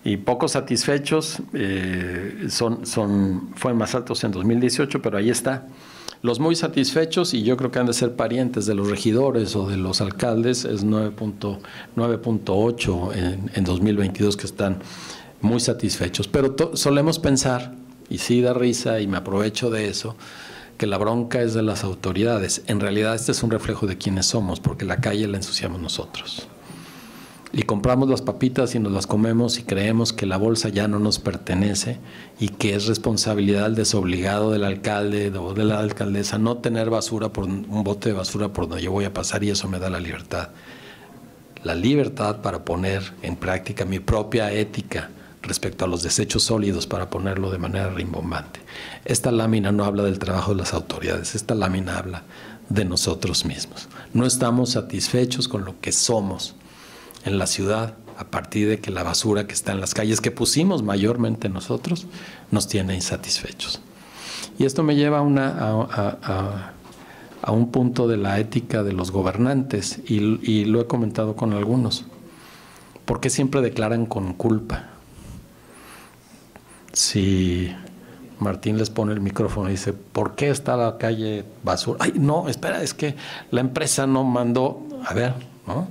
Y pocos satisfechos fueron más altos en 2018, pero ahí está. Los muy satisfechos, y yo creo que han de ser parientes de los regidores o de los alcaldes, es 9.8 en 2022 que están muy satisfechos. Pero solemos pensar, y sí da risa y me aprovecho de eso, que la bronca es de las autoridades. En realidad este es un reflejo de quiénes somos, porque la calle la ensuciamos nosotros. Y compramos las papitas y nos las comemos y creemos que la bolsa ya no nos pertenece y que es responsabilidad desobligado del alcalde o de la alcaldesa no tener basura, por un bote de basura por donde yo voy a pasar, y eso me da la libertad. La libertad para poner en práctica mi propia ética respecto a los desechos sólidos, para ponerlo de manera rimbombante. Esta lámina no habla del trabajo de las autoridades, esta lámina habla de nosotros mismos. No estamos satisfechos con lo que somos en la ciudad a partir de que la basura que está en las calles, que pusimos mayormente nosotros, nos tiene insatisfechos. Y esto me lleva a un punto de la ética de los gobernantes, y lo he comentado con algunos. ¿Por qué siempre declaran con culpa? Si Martín les pone el micrófono y dice, ¿por qué está la calle basura? Ay, no, espera, es que la empresa no mandó. A ver, ¿no?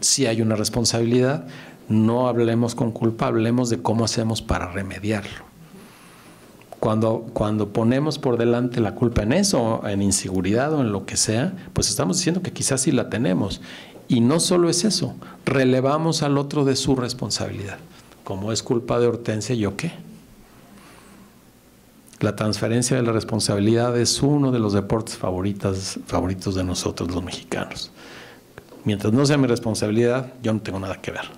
Si hay una responsabilidad, no hablemos con culpa, hablemos de cómo hacemos para remediarlo. Cuando ponemos por delante la culpa en eso, en inseguridad o en lo que sea, pues estamos diciendo que quizás sí la tenemos. Y no solo es eso, relevamos al otro de su responsabilidad. Como es culpa de Hortensia, ¿yo qué? La transferencia de la responsabilidad es uno de los deportes favoritos de nosotros los mexicanos. Mientras no sea mi responsabilidad, yo no tengo nada que ver.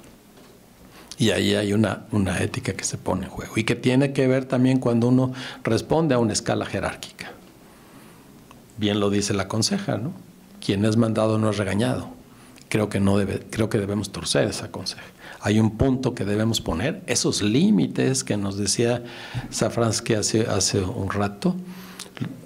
Y ahí hay una ética que se pone en juego y que tiene que ver también cuando uno responde a una escala jerárquica. Bien lo dice la conseja, ¿no? Quien es mandado no es regañado. Creo que debemos torcer esa conseja. Hay un punto que debemos poner, esos límites que nos decía Safransky hace un rato,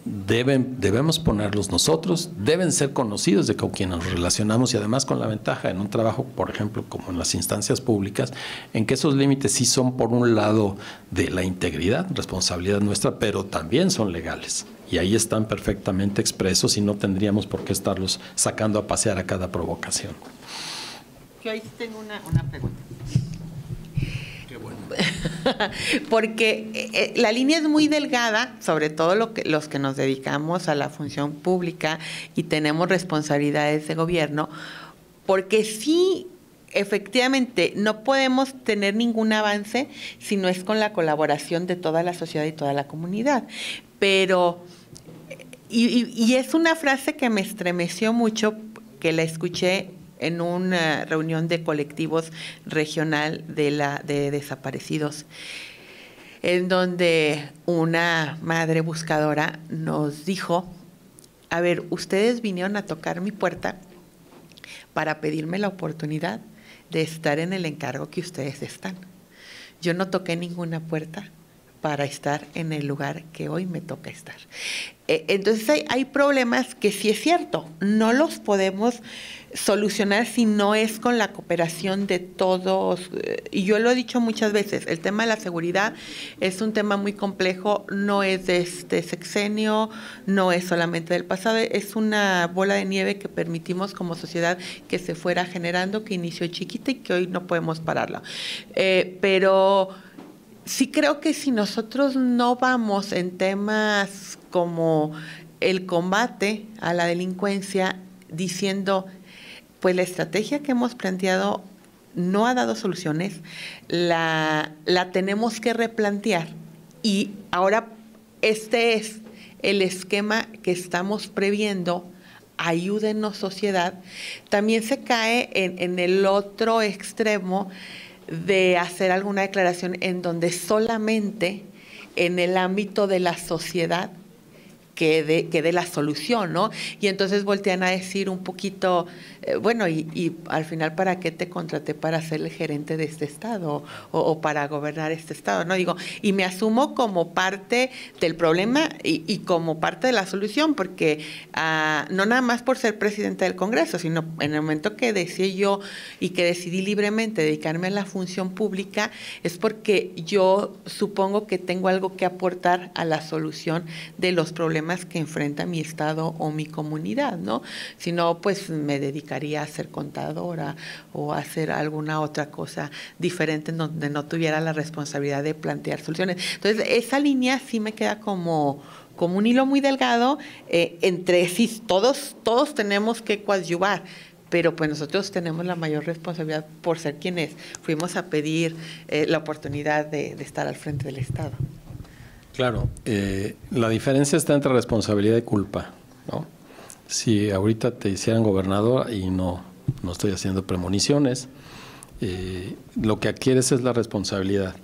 debemos ponerlos nosotros, deben ser conocidos de con quien nos relacionamos, y además con la ventaja en un trabajo, por ejemplo, como en las instancias públicas, en que esos límites sí son por un lado de la integridad, responsabilidad nuestra, pero también son legales. Y ahí están perfectamente expresos y no tendríamos por qué estarlos sacando a pasear a cada provocación. Yo ahí tengo una pregunta. Qué bueno. Porque la línea es muy delgada, sobre todo los que nos dedicamos a la función pública y tenemos responsabilidades de gobierno, porque sí, efectivamente, no podemos tener ningún avance si no es con la colaboración de toda la sociedad y toda la comunidad. Pero, y es una frase que me estremeció mucho, que la escuché en una reunión de colectivos regional de desaparecidos, en donde una madre buscadora nos dijo, a ver, ustedes vinieron a tocar mi puerta para pedirme la oportunidad de estar en el encargo que ustedes están. Yo no toqué ninguna puerta para estar en el lugar que hoy me toca estar. Entonces hay problemas que sí es cierto, no los podemos solucionar si no es con la cooperación de todos. Y yo lo he dicho muchas veces, el tema de la seguridad es un tema muy complejo, no es de este sexenio, no es solamente del pasado, es una bola de nieve que permitimos como sociedad que se fuera generando, que inició chiquita y que hoy no podemos pararla. Pero sí creo que si nosotros no vamos en temas como el combate a la delincuencia diciendo, pues la estrategia que hemos planteado no ha dado soluciones, la tenemos que replantear y ahora este es el esquema que estamos previendo, ayúdenos sociedad, también se cae en el otro extremo de hacer alguna declaración en donde solamente en el ámbito de la sociedad quede la solución, ¿no? Y entonces voltean a decir un poquito, bueno, y al final, ¿para qué te contraté para ser el gerente de este estado o para gobernar este estado? No digo, y me asumo como parte del problema y como parte de la solución, porque no nada más por ser presidenta del Congreso, sino en el momento que decidí yo y que decidí libremente dedicarme a la función pública, es porque yo supongo que tengo algo que aportar a la solución de los problemas que enfrenta mi estado o mi comunidad, ¿no? Si no, pues me dedicaría a ser contadora o a hacer alguna otra cosa diferente en donde no tuviera la responsabilidad de plantear soluciones. Entonces, esa línea sí me queda como un hilo muy delgado entre sí, todos tenemos que coadyuvar, pero pues nosotros tenemos la mayor responsabilidad por ser quienes fuimos a pedir la oportunidad de estar al frente del Estado. Claro, la diferencia está entre responsabilidad y culpa, ¿no? Si ahorita te hicieran gobernador, y no estoy haciendo premoniciones, lo que adquieres es la responsabilidad.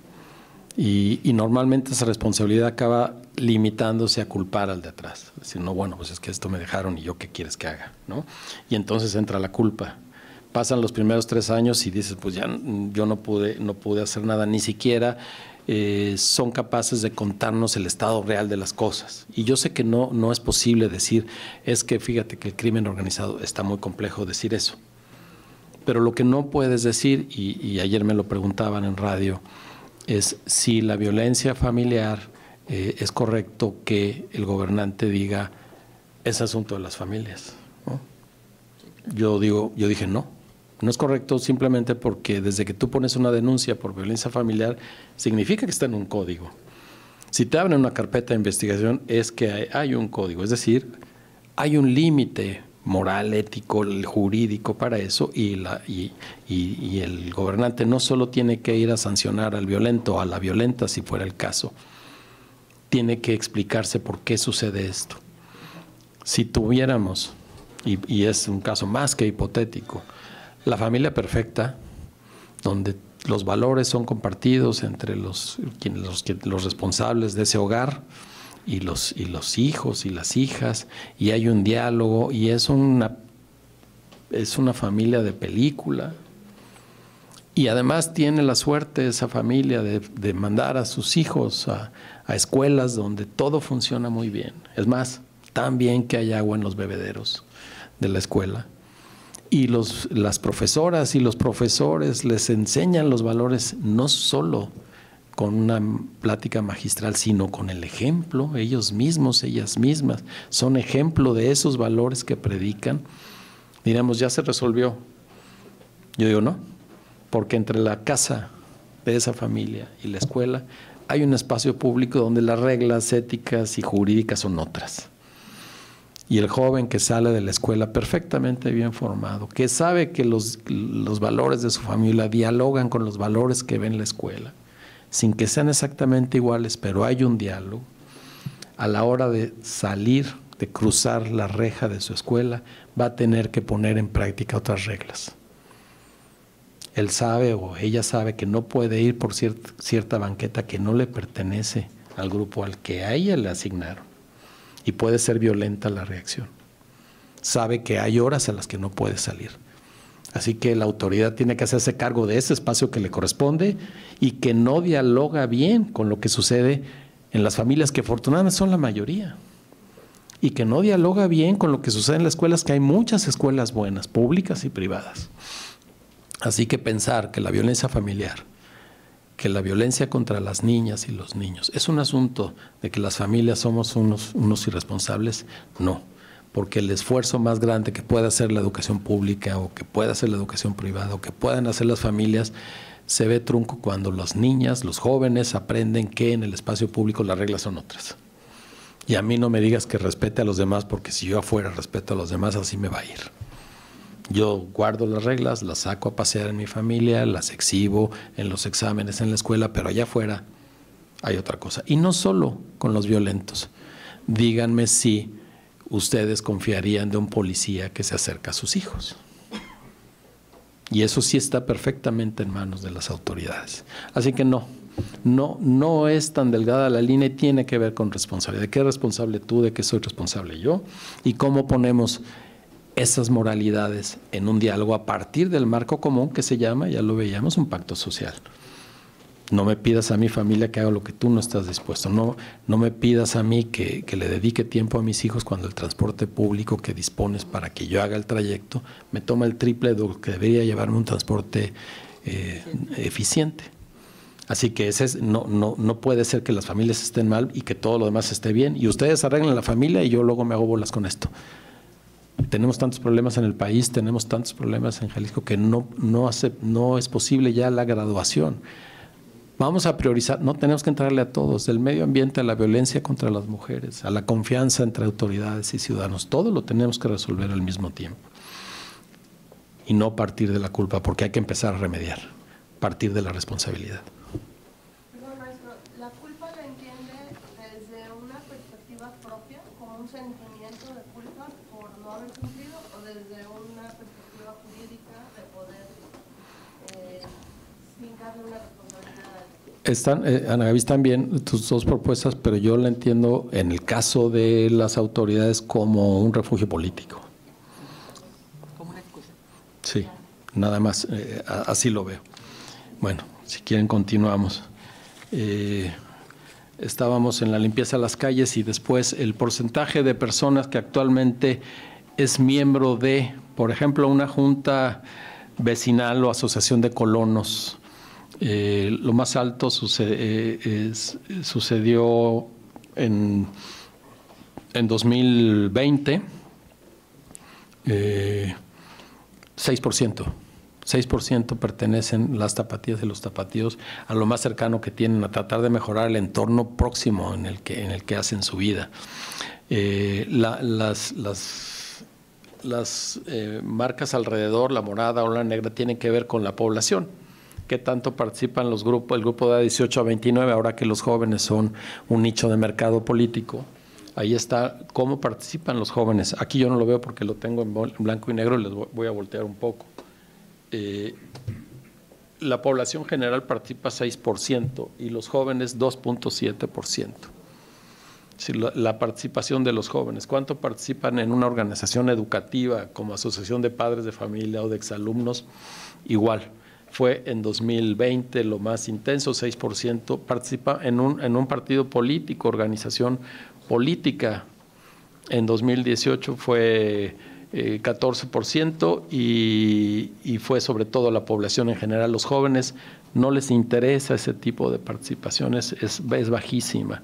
Y normalmente esa responsabilidad acaba limitándose a culpar al de atrás. Es decir, no, bueno, pues es que esto me dejaron y yo qué quieres que haga, ¿no? Y entonces entra la culpa. Pasan los primeros 3 años y dices, pues ya yo no pude hacer nada, ni siquiera son capaces de contarnos el estado real de las cosas. Y yo sé que no es posible decir, es que fíjate que el crimen organizado, está muy complejo decir eso. Pero lo que no puedes decir, y ayer me lo preguntaban en radio, es si la violencia familiar es correcto que el gobernante diga, es asunto de las familias, ¿no? Yo dije no. No es correcto simplemente porque desde que tú pones una denuncia por violencia familiar, significa que está en un código. Si te abren una carpeta de investigación, es que hay un código, es decir, hay un límite moral, ético, jurídico para eso, y el gobernante no solo tiene que ir a sancionar al violento o a la violenta, si fuera el caso, tiene que explicarse por qué sucede esto. Si tuviéramos, y es un caso más que hipotético, la familia perfecta, donde los valores son compartidos entre los responsables de ese hogar y los hijos y las hijas, y hay un diálogo, y es una familia de película, y además tiene la suerte esa familia de mandar a sus hijos a escuelas donde todo funciona muy bien. Es más, tan bien que hay agua en los bebederos de la escuela. Y las profesoras y los profesores les enseñan los valores no solo con una plática magistral, sino con el ejemplo. Ellos mismos, ellas mismas, son ejemplo de esos valores que predican. Diremos, ya se resolvió. Yo digo, no, porque entre la casa de esa familia y la escuela hay un espacio público donde las reglas éticas y jurídicas son otras. Y el joven que sale de la escuela perfectamente bien formado, que sabe que los valores de su familia dialogan con los valores que ve en la escuela, sin que sean exactamente iguales, pero hay un diálogo, a la hora de salir, de cruzar la reja de su escuela, va a tener que poner en práctica otras reglas. Él sabe o ella sabe que no puede ir por cierta banqueta que no le pertenece al grupo al que a ella le asignaron. Y puede ser violenta la reacción. Sabe que hay horas a las que no puede salir. Así que la autoridad tiene que hacerse cargo de ese espacio que le corresponde y que no dialoga bien con lo que sucede en las familias, que afortunadamente son la mayoría, y que no dialoga bien con lo que sucede en las escuelas, que hay muchas escuelas buenas, públicas y privadas. Así que pensar que la violencia familiar, que la violencia contra las niñas y los niños es un asunto de que las familias somos unos irresponsables, no. Porque el esfuerzo más grande que pueda hacer la educación pública o que pueda hacer la educación privada o que puedan hacer las familias se ve trunco cuando las niñas, los jóvenes aprenden que en el espacio público las reglas son otras. Y a mí no me digas que respete a los demás, porque si yo afuera respeto a los demás, así me va a ir. Yo guardo las reglas, las saco a pasear en mi familia, las exhibo en los exámenes en la escuela, pero allá afuera hay otra cosa. Y no solo con los violentos. Díganme si ustedes confiarían de un policía que se acerca a sus hijos. Y eso sí está perfectamente en manos de las autoridades. Así que no es tan delgada la línea y tiene que ver con responsabilidad. ¿De qué es responsable tú? ¿De qué soy responsable yo? Y cómo ponemos esas moralidades en un diálogo a partir del marco común que se llama, ya lo veíamos, un pacto social. No me pidas a mi familia que haga lo que tú no estás dispuesto. No me pidas a mí que le dedique tiempo a mis hijos cuando el transporte público que dispones para que yo haga el trayecto me toma el triple de lo que debería llevarme un transporte eficiente. Así que no puede ser que las familias estén mal y que todo lo demás esté bien. Y ustedes arreglan la familia y yo luego me hago bolas con esto. Tenemos tantos problemas en el país, tenemos tantos problemas en Jalisco que no es posible ya la graduación. Vamos a priorizar, no tenemos que entrarle a todos, del medio ambiente a la violencia contra las mujeres, a la confianza entre autoridades y ciudadanos. Todo lo tenemos que resolver al mismo tiempo. Y no partir de la culpa, porque hay que empezar a remediar, partir de la responsabilidad. Perdón, maestro, ¿la culpa la entiende desde una perspectiva propia, como un sentimiento de culpa por no haber cumplido, o desde una perspectiva jurídica de poder fincarle una responsabilidad? Ana Gaby, están bien tus dos propuestas, pero yo la entiendo en el caso de las autoridades como un refugio político. Como una excusa. Sí, nada más, así lo veo. Bueno, si quieren continuamos. Estábamos en la limpieza de las calles y después el porcentaje de personas que actualmente es miembro de, por ejemplo, una junta vecinal o asociación de colonos. Lo más alto sucedió en 2020, 6%. 6% pertenecen las tapatías y los tapatíos a lo más cercano que tienen, a tratar de mejorar el entorno próximo en el que hacen su vida. Las marcas alrededor, la morada o la negra, tienen que ver con la población. ¿Qué tanto participan el grupo de 18 a 29, ahora que los jóvenes son un nicho de mercado político? Ahí está cómo participan los jóvenes. Aquí yo no lo veo porque lo tengo en blanco y negro, les voy a voltear un poco. La población general participa 6% y los jóvenes 2.7%. Si la participación de los jóvenes, ¿cuánto participan en una organización educativa como asociación de padres de familia o de exalumnos? Igual. Fue en 2020 lo más intenso, 6%. Participa en un partido político, organización política. En 2018 fue 14% y fue sobre todo la población en general. Los jóvenes no les interesa ese tipo de participaciones, es bajísima.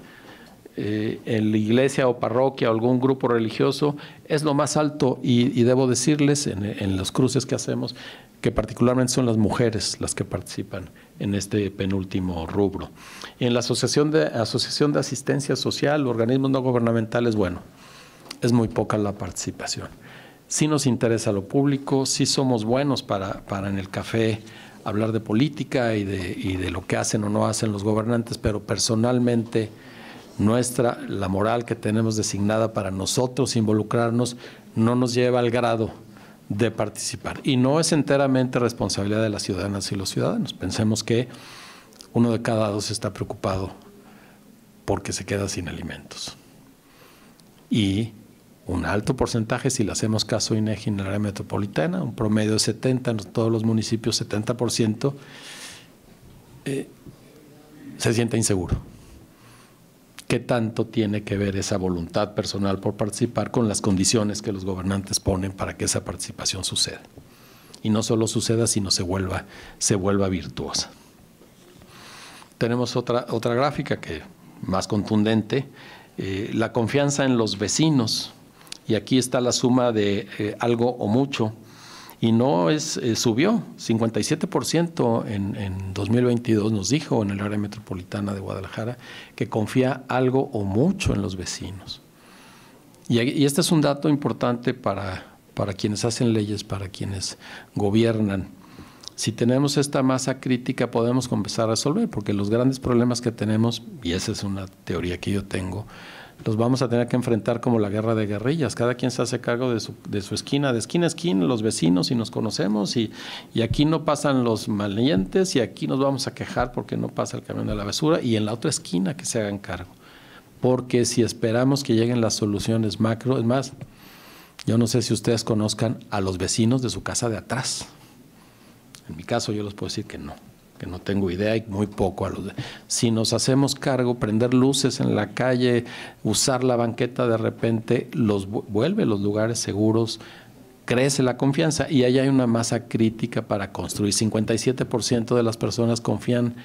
En la iglesia o parroquia o algún grupo religioso es lo más alto y debo decirles en los cruces que hacemos que particularmente son las mujeres las que participan en este penúltimo rubro. En la Asociación de Asistencia Social, organismos no gubernamentales, bueno, es muy poca la participación. Sí nos interesa lo público, sí somos buenos para en el café hablar de política y de lo que hacen o no hacen los gobernantes, pero personalmente la moral que tenemos designada para nosotros involucrarnos no nos lleva al grado de participar. Y no es enteramente responsabilidad de las ciudadanas y los ciudadanos. Pensemos que 1 de cada 2 está preocupado porque se queda sin alimentos. Y un alto porcentaje, si le hacemos caso a INEGI en el área metropolitana, un promedio de 70%, en todos los municipios 70%, se siente inseguro. ¿Qué tanto tiene que ver esa voluntad personal por participar con las condiciones que los gobernantes ponen para que esa participación suceda? Y no solo suceda, sino se vuelva virtuosa. Tenemos otra gráfica que más contundente, la confianza en los vecinos. Y aquí está la suma de algo o mucho. Y no subió, 57% en 2022 nos dijo en el área metropolitana de Guadalajara que confía algo o mucho en los vecinos. Y este es un dato importante para quienes hacen leyes, para quienes gobiernan. Si tenemos esta masa crítica podemos empezar a resolver, porque los grandes problemas que tenemos, y esa es una teoría que yo tengo, los vamos a tener que enfrentar como la guerra de guerrillas. Cada quien se hace cargo de su esquina, de esquina a esquina, los vecinos, y nos conocemos, y aquí no pasan los maldientes, y aquí nos vamos a quejar porque no pasa el camión de la basura, y en la otra esquina que se hagan cargo. Porque si esperamos que lleguen las soluciones macro, es más, yo no sé si ustedes conozcan a los vecinos de su casa de atrás. En mi caso yo les puedo decir que no tengo idea, y muy poco. Si nos hacemos cargo, prender luces en la calle, usar la banqueta, de repente vuelve los lugares seguros, crece la confianza, y ahí hay una masa crítica para construir. 57% de las personas confían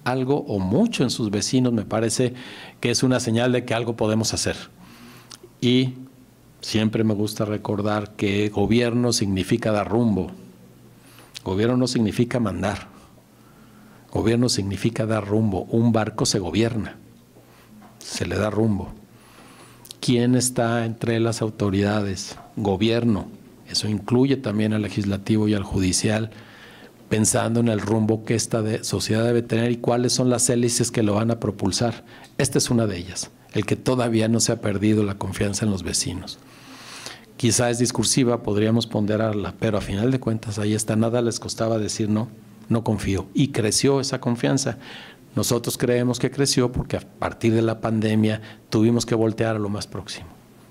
algo o mucho en sus vecinos. Me parece que es una señal de que algo podemos hacer. Y siempre me gusta recordar que gobierno significa dar rumbo. Gobierno no significa mandar. Gobierno significa dar rumbo. Un barco se gobierna, se le da rumbo. ¿Quién está entre las autoridades? Gobierno. Eso incluye también al legislativo y al judicial, pensando en el rumbo que esta sociedad debe tener y cuáles son las hélices que lo van a propulsar. Esta es una de ellas, el que todavía no se ha perdido la confianza en los vecinos. Quizá es discursiva, podríamos ponderarla, pero a final de cuentas ahí está. Nada les costaba decir no confío. Y creció esa confianza. Nosotros creemos que creció porque a partir de la pandemia tuvimos que voltear a lo más próximo.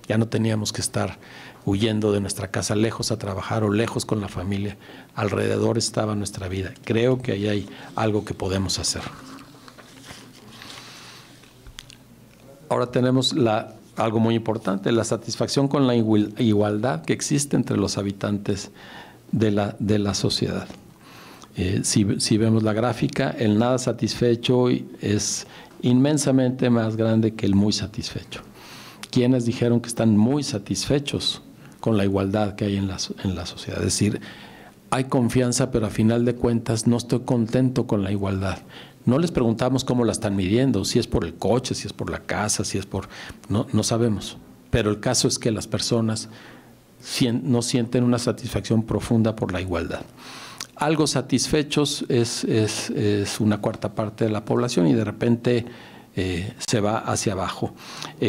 Ya no teníamos que estar huyendo de nuestra casa, lejos a trabajar o lejos con la familia. Alrededor estaba nuestra vida. Creo que ahí hay algo que podemos hacer. Ahora tenemos algo muy importante, la satisfacción con la igualdad que existe entre los habitantes de la sociedad. Si vemos la gráfica, el nada satisfecho es inmensamente más grande que el muy satisfecho. ¿Quiénes dijeron que están muy satisfechos con la igualdad que hay en la sociedad? Es decir, hay confianza, pero a final de cuentas no estoy contento con la igualdad. No les preguntamos cómo la están midiendo, si es por el coche, si es por la casa, si es por... No sabemos. Pero el caso es que las personas no sienten una satisfacción profunda por la igualdad. Algo satisfechos es una cuarta parte de la población, y de repente se va hacia abajo.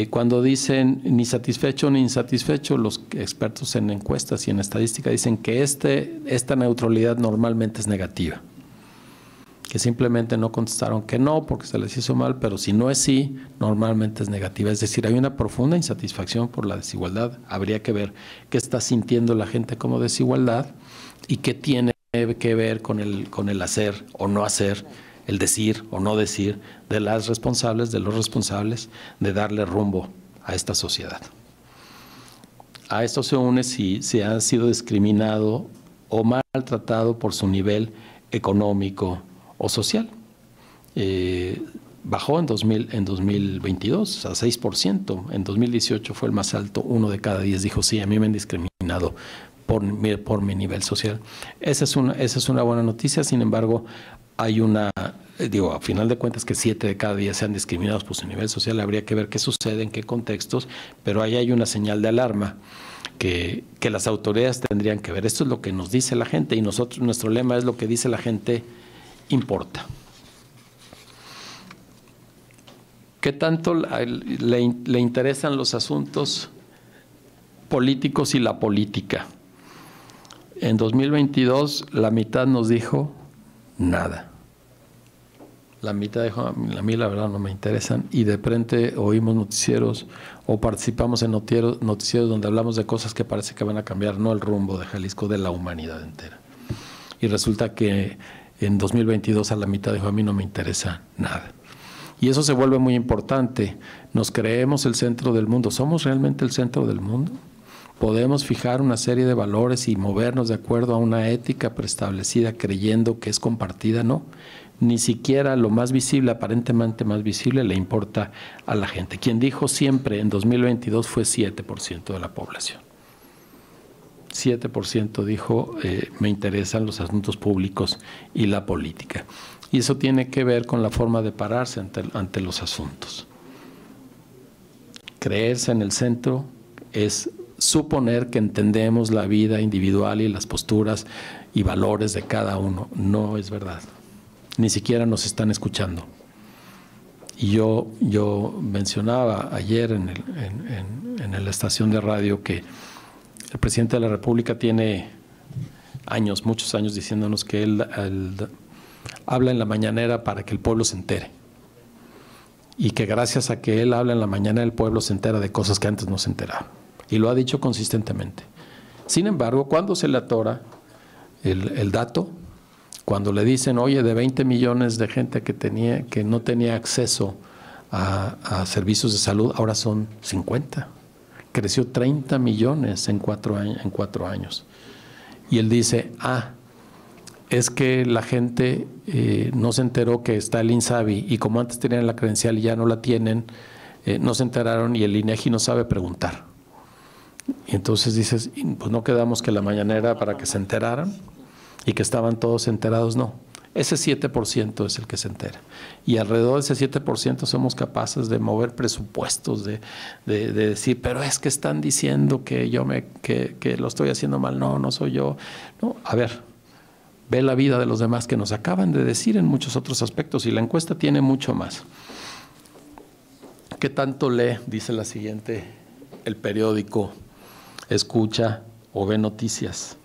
Cuando dicen ni satisfecho ni insatisfecho, los expertos en encuestas y en estadística dicen que esta neutralidad normalmente es negativa, que simplemente no contestaron que no porque se les hizo mal, pero si no es sí, normalmente es negativa. Es decir, hay una profunda insatisfacción por la desigualdad. Habría que ver qué está sintiendo la gente como desigualdad y qué tiene que ver con el hacer o no hacer, el decir o no decir de los responsables de darle rumbo a esta sociedad. A esto se une si se ha sido discriminado o maltratado por su nivel económico o social. Bajó en 2022 a 6%, en 2018 fue el más alto, 1 de cada 10 dijo sí, a mí me han discriminado por mi nivel social. Esa es una buena noticia. Sin embargo, hay a final de cuentas que 7 de cada 10 sean discriminados por su nivel social. Habría que ver qué sucede, en qué contextos, pero ahí hay una señal de alarma que las autoridades tendrían que ver. Esto es lo que nos dice la gente, y nuestro lema es: lo que dice la gente importa. ¿Qué tanto le interesan los asuntos políticos y la política? En 2022 la mitad nos dijo nada. La mitad dijo, a mí la verdad no me interesan, y de repente oímos noticieros o participamos en noticieros donde hablamos de cosas que parece que van a cambiar, no el rumbo de Jalisco, de la humanidad entera. Y resulta que en 2022 a la mitad dijo, a mí no me interesa nada. Y eso se vuelve muy importante. Nos creemos el centro del mundo. ¿Somos realmente el centro del mundo? ¿Podemos fijar una serie de valores y movernos de acuerdo a una ética preestablecida creyendo que es compartida? No. Ni siquiera lo más visible, aparentemente más visible, le importa a la gente. Quien dijo siempre en 2022 fue 7% de la población. 7% dijo, me interesan los asuntos públicos y la política. Y eso tiene que ver con la forma de pararse ante los asuntos. Creerse en el centro es suponer que entendemos la vida individual y las posturas y valores de cada uno. No es verdad. Ni siquiera nos están escuchando. Y yo mencionaba ayer en la estación de radio que el presidente de la República tiene años, muchos años, diciéndonos que él habla en la mañanera para que el pueblo se entere. Y que gracias a que él habla en la mañana, el pueblo se entera de cosas que antes no se enteraba. Y lo ha dicho consistentemente. Sin embargo, cuando se le atora el dato, cuando le dicen, oye, de 20 millones de gente que no tenía acceso a servicios de salud, ahora son 50. Creció 30 millones en 4 años. Y él dice, es que la gente no se enteró que está el INSABI, y como antes tenían la credencial y ya no la tienen, no se enteraron, y el INEGI no sabe preguntar. Y entonces dices, pues no quedamos que la mañanera para que se enteraran y que estaban todos enterados. No, ese 7% es el que se entera, y alrededor de ese 7% somos capaces de mover presupuestos, de decir, pero es que están diciendo que que lo estoy haciendo mal. No soy yo. No, a ver, ve la vida de los demás, que nos acaban de decir en muchos otros aspectos, y la encuesta tiene mucho más. ¿Qué tanto lee? Dice la siguiente, el periódico, escucha o ve noticias.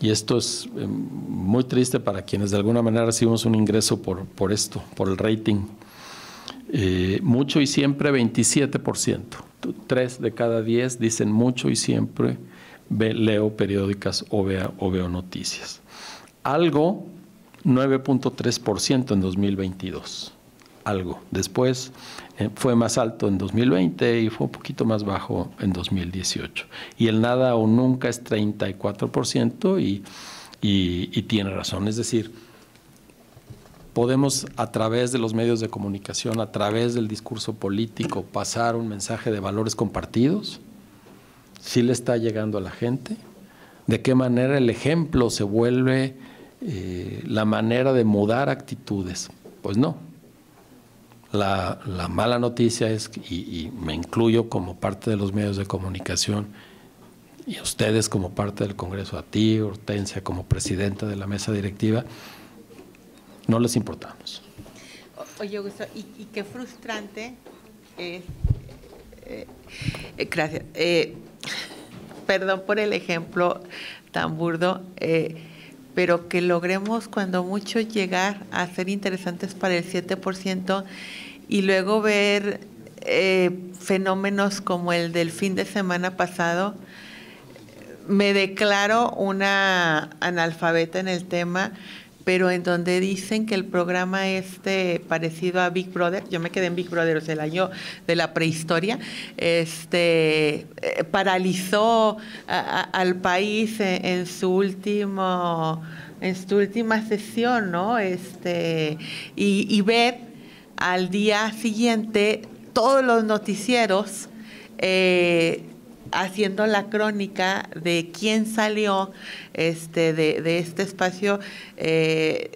Y esto es muy triste para quienes de alguna manera recibimos un ingreso por esto, por el rating. Mucho y siempre 27%. 3 de cada 10 dicen mucho y siempre leo periódicas o veo noticias. Algo, 9.3% en 2022. Algo. Después fue más alto en 2020 y fue un poquito más bajo en 2018. Y el nada o nunca es 34% y tiene razón. Es decir, podemos a través de los medios de comunicación, a través del discurso político, pasar un mensaje de valores compartidos. ¿Sí le está llegando a la gente? ¿De qué manera el ejemplo se vuelve la manera de mudar actitudes? Pues no. La mala noticia es, y me incluyo como parte de los medios de comunicación, y a ustedes como parte del Congreso, a ti, Hortensia, como presidenta de la mesa directiva, no les importamos. Oye, Augusto, y qué frustrante es, gracias, perdón por el ejemplo tan burdo, pero que logremos cuando mucho llegar a ser interesantes para el 7% y luego ver fenómenos como el del fin de semana pasado. Me declaro una analfabeta en el tema, pero en donde dicen que el programa parecido a Big Brother, yo me quedé en Big Brother, o sea, el año de la prehistoria, paralizó al país en su última sesión, ¿no? Y ver al día siguiente todos los noticieros haciendo la crónica de quién salió de este espacio, de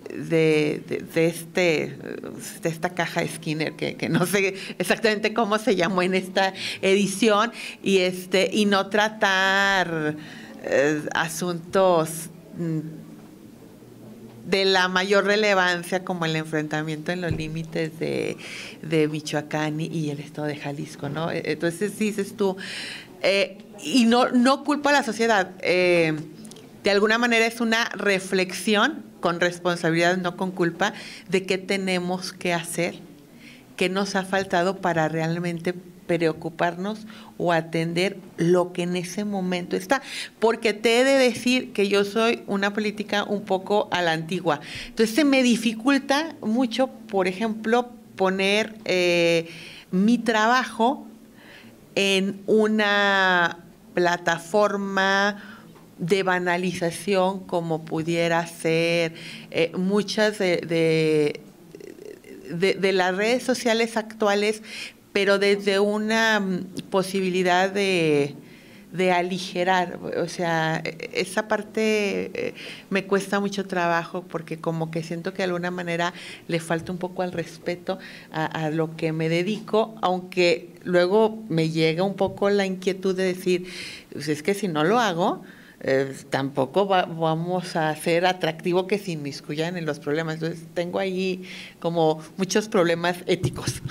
esta caja Skinner, que no sé exactamente cómo se llamó en esta edición, y no tratar asuntos de la mayor relevancia como el enfrentamiento en los límites de Michoacán y el estado de Jalisco, ¿no? Entonces dices tú, y no culpo a la sociedad, de alguna manera es una reflexión con responsabilidad, no con culpa, de qué tenemos que hacer, qué nos ha faltado para realmente preocuparnos o atender lo que en ese momento está. Porque te he de decir que yo soy una política un poco a la antigua. Entonces se me dificulta mucho, por ejemplo, poner mi trabajo en una plataforma de banalización como pudiera ser muchas de las redes sociales actuales, pero desde una posibilidad de aligerar. O sea, esa parte me cuesta mucho trabajo porque como que siento que de alguna manera le falta un poco al respeto a lo que me dedico, aunque luego me llega un poco la inquietud de decir, pues es que si no lo hago, tampoco vamos a ser atractivo que se inmiscuyan en los problemas. Entonces tengo ahí como muchos problemas éticos.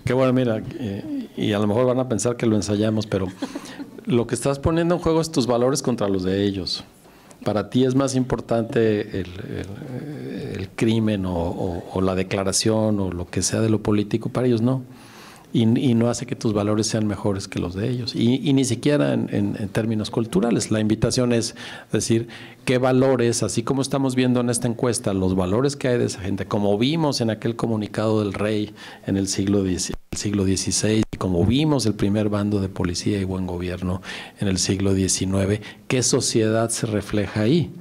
Qué bueno, mira, y a lo mejor van a pensar que lo ensayamos, pero lo que estás poniendo en juego es tus valores contra los de ellos. Para ti es más importante el crimen o la declaración o lo que sea de lo político, para ellos no. Y no hace que tus valores sean mejores que los de ellos. Y ni siquiera en términos culturales. La invitación es decir, qué valores, así como estamos viendo en esta encuesta, los valores que hay de esa gente, como vimos en aquel comunicado del rey en el siglo XVI, y como vimos el primer bando de policía y buen gobierno en el siglo XIX, ¿qué sociedad se refleja ahí?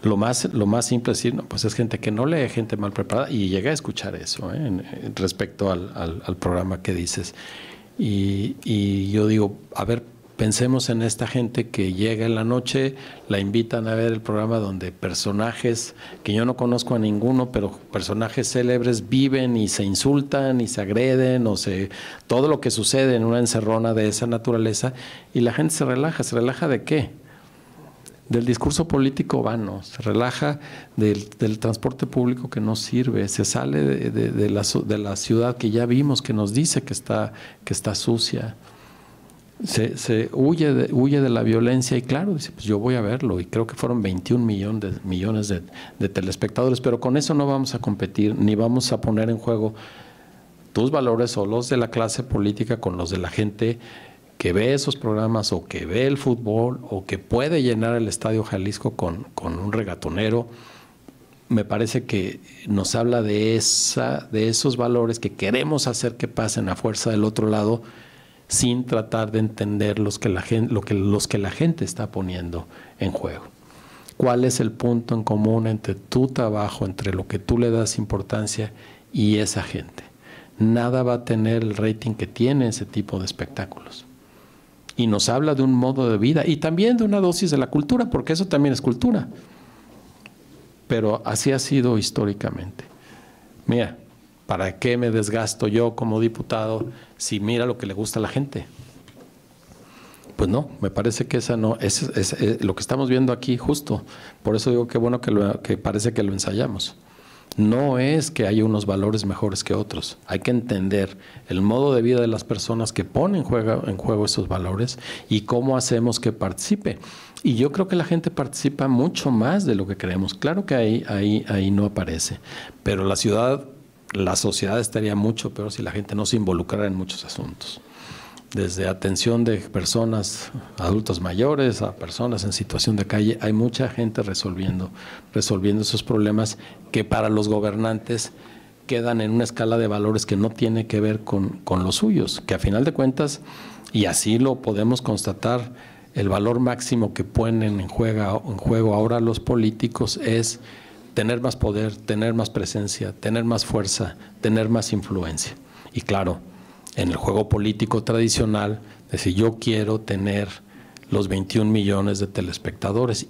Lo más simple es decir, no, pues es gente que no lee, gente mal preparada, y llegué a escuchar eso respecto al programa que dices. Y yo digo, a ver, pensemos en esta gente que llega en la noche, la invitan a ver el programa donde personajes, que yo no conozco a ninguno, pero personajes célebres viven y se insultan y se agreden, todo lo que sucede en una encerrona de esa naturaleza, y la gente se relaja ¿de qué? Del discurso político vano, se relaja del transporte público que no sirve, se sale de la ciudad que ya vimos, que nos dice que está sucia, se huye de la violencia, y claro, dice, pues yo voy a verlo, y creo que fueron 21 millones de telespectadores, pero con eso no vamos a competir, ni vamos a poner en juego tus valores o los de la clase política con los de la gente que ve esos programas o que ve el fútbol o que puede llenar el Estadio Jalisco con un regatonero. Me parece que nos habla de esos valores que queremos hacer que pasen a fuerza del otro lado, sin tratar de entender los que la gente está poniendo en juego. ¿Cuál es el punto en común entre tu trabajo, entre lo que tú le das importancia y esa gente? Nada va a tener el rating que tiene ese tipo de espectáculos. Y nos habla de un modo de vida y también de una dosis de la cultura, porque eso también es cultura. Pero así ha sido históricamente. Mira, ¿para qué me desgasto yo como diputado si mira lo que le gusta a la gente? Pues no, me parece que esa no es lo que estamos viendo aquí justo. Por eso digo que bueno que parece que lo ensayamos. No es que haya unos valores mejores que otros. Hay que entender el modo de vida de las personas que ponen en juego esos valores y cómo hacemos que participe. Y yo creo que la gente participa mucho más de lo que creemos. Claro que ahí no aparece, pero la sociedad estaría mucho peor si la gente no se involucrara en muchos asuntos. Desde atención de personas, adultos mayores, a personas en situación de calle, hay mucha gente resolviendo esos problemas que para los gobernantes quedan en una escala de valores que no tiene que ver con los suyos, que a final de cuentas, y así lo podemos constatar, el valor máximo que ponen en juego ahora los políticos es tener más poder, tener más presencia, tener más fuerza, tener más influencia. Y claro, en el juego político tradicional, decir yo quiero tener los 21 millones de telespectadores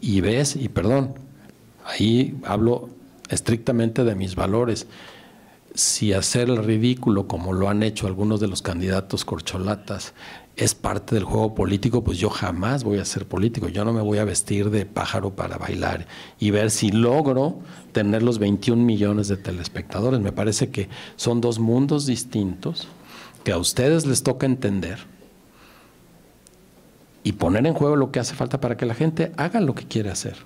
ahí hablo estrictamente de mis valores. Si hacer el ridículo como lo han hecho algunos de los candidatos corcholatas es parte del juego político, pues yo jamás voy a ser político. Yo no me voy a vestir de pájaro para bailar y ver si logro tener los 21 millones de telespectadores. Me parece que son dos mundos distintos que a ustedes les toca entender y poner en juego lo que hace falta para que la gente haga lo que quiere hacer,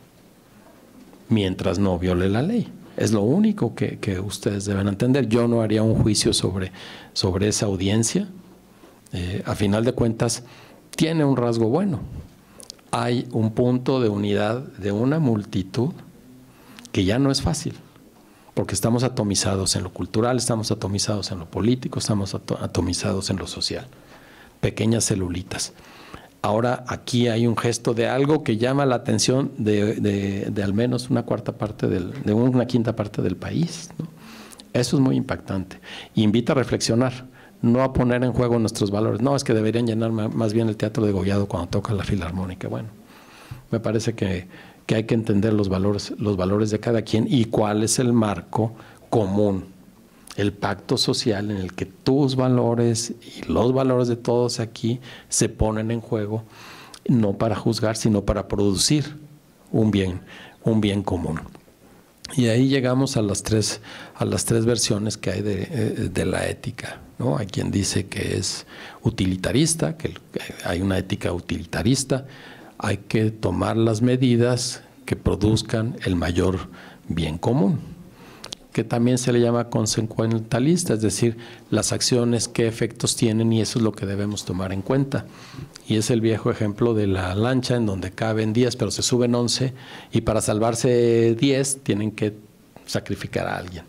mientras no viole la ley. Es lo único que ustedes deben entender. Yo no haría un juicio sobre esa audiencia. A final de cuentas, tiene un rasgo bueno. Hay un punto de unidad de una multitud que ya no es fácil, porque estamos atomizados en lo cultural, estamos atomizados en lo político, estamos atomizados en lo social. Pequeñas celulitas. Ahora aquí hay un gesto de algo que llama la atención de al menos una quinta parte del país, ¿no? Eso es muy impactante. Invita a reflexionar, no a poner en juego nuestros valores. No, es que deberían llenar más bien el Teatro Degollado cuando toca la Filarmónica. Bueno, me parece que hay que entender los valores de cada quien y cuál es el marco común, el pacto social en el que tus valores y los valores de todos aquí se ponen en juego, no para juzgar, sino para producir un bien común. Y ahí llegamos a las tres versiones que hay de la ética, ¿no? Hay quien dice que es utilitarista, que hay una ética utilitarista, hay que tomar las medidas que produzcan el mayor bien común, que también se le llama consecuentalista, es decir, las acciones qué efectos tienen y eso es lo que debemos tomar en cuenta. Y es el viejo ejemplo de la lancha en donde caben 10 pero se suben 11 y para salvarse 10 tienen que sacrificar a alguien.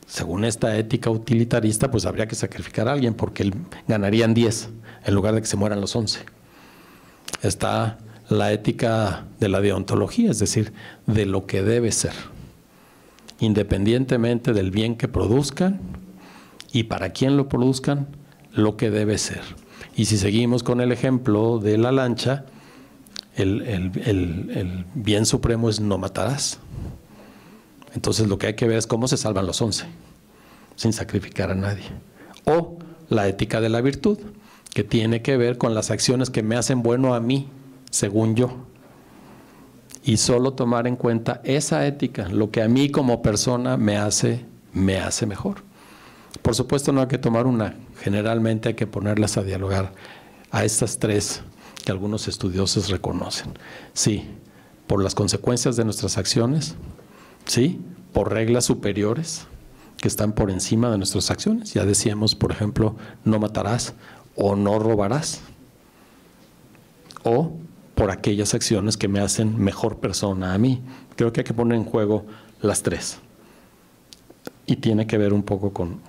Según esta ética utilitarista, pues habría que sacrificar a alguien porque ganarían 10 en lugar de que se mueran los 11. Está la ética de la deontología, es decir, de lo que debe ser, independientemente del bien que produzcan y para quién lo produzcan, lo que debe ser. Y si seguimos con el ejemplo de la lancha, el bien supremo es no matarás. Entonces lo que hay que ver es cómo se salvan los 11, sin sacrificar a nadie. O la ética de la virtud, que tiene que ver con las acciones que me hacen bueno a mí, según yo. Y solo tomar en cuenta esa ética, lo que a mí como persona me hace mejor. Por supuesto no hay que tomar una, generalmente hay que ponerlas a dialogar a estas tres que algunos estudiosos reconocen. Sí, por las consecuencias de nuestras acciones, sí, por reglas superiores que están por encima de nuestras acciones. Ya decíamos, por ejemplo, no matarás o no robarás, o por aquellas acciones que me hacen mejor persona a mí. Creo que hay que poner en juego las tres. Y tiene que ver un poco con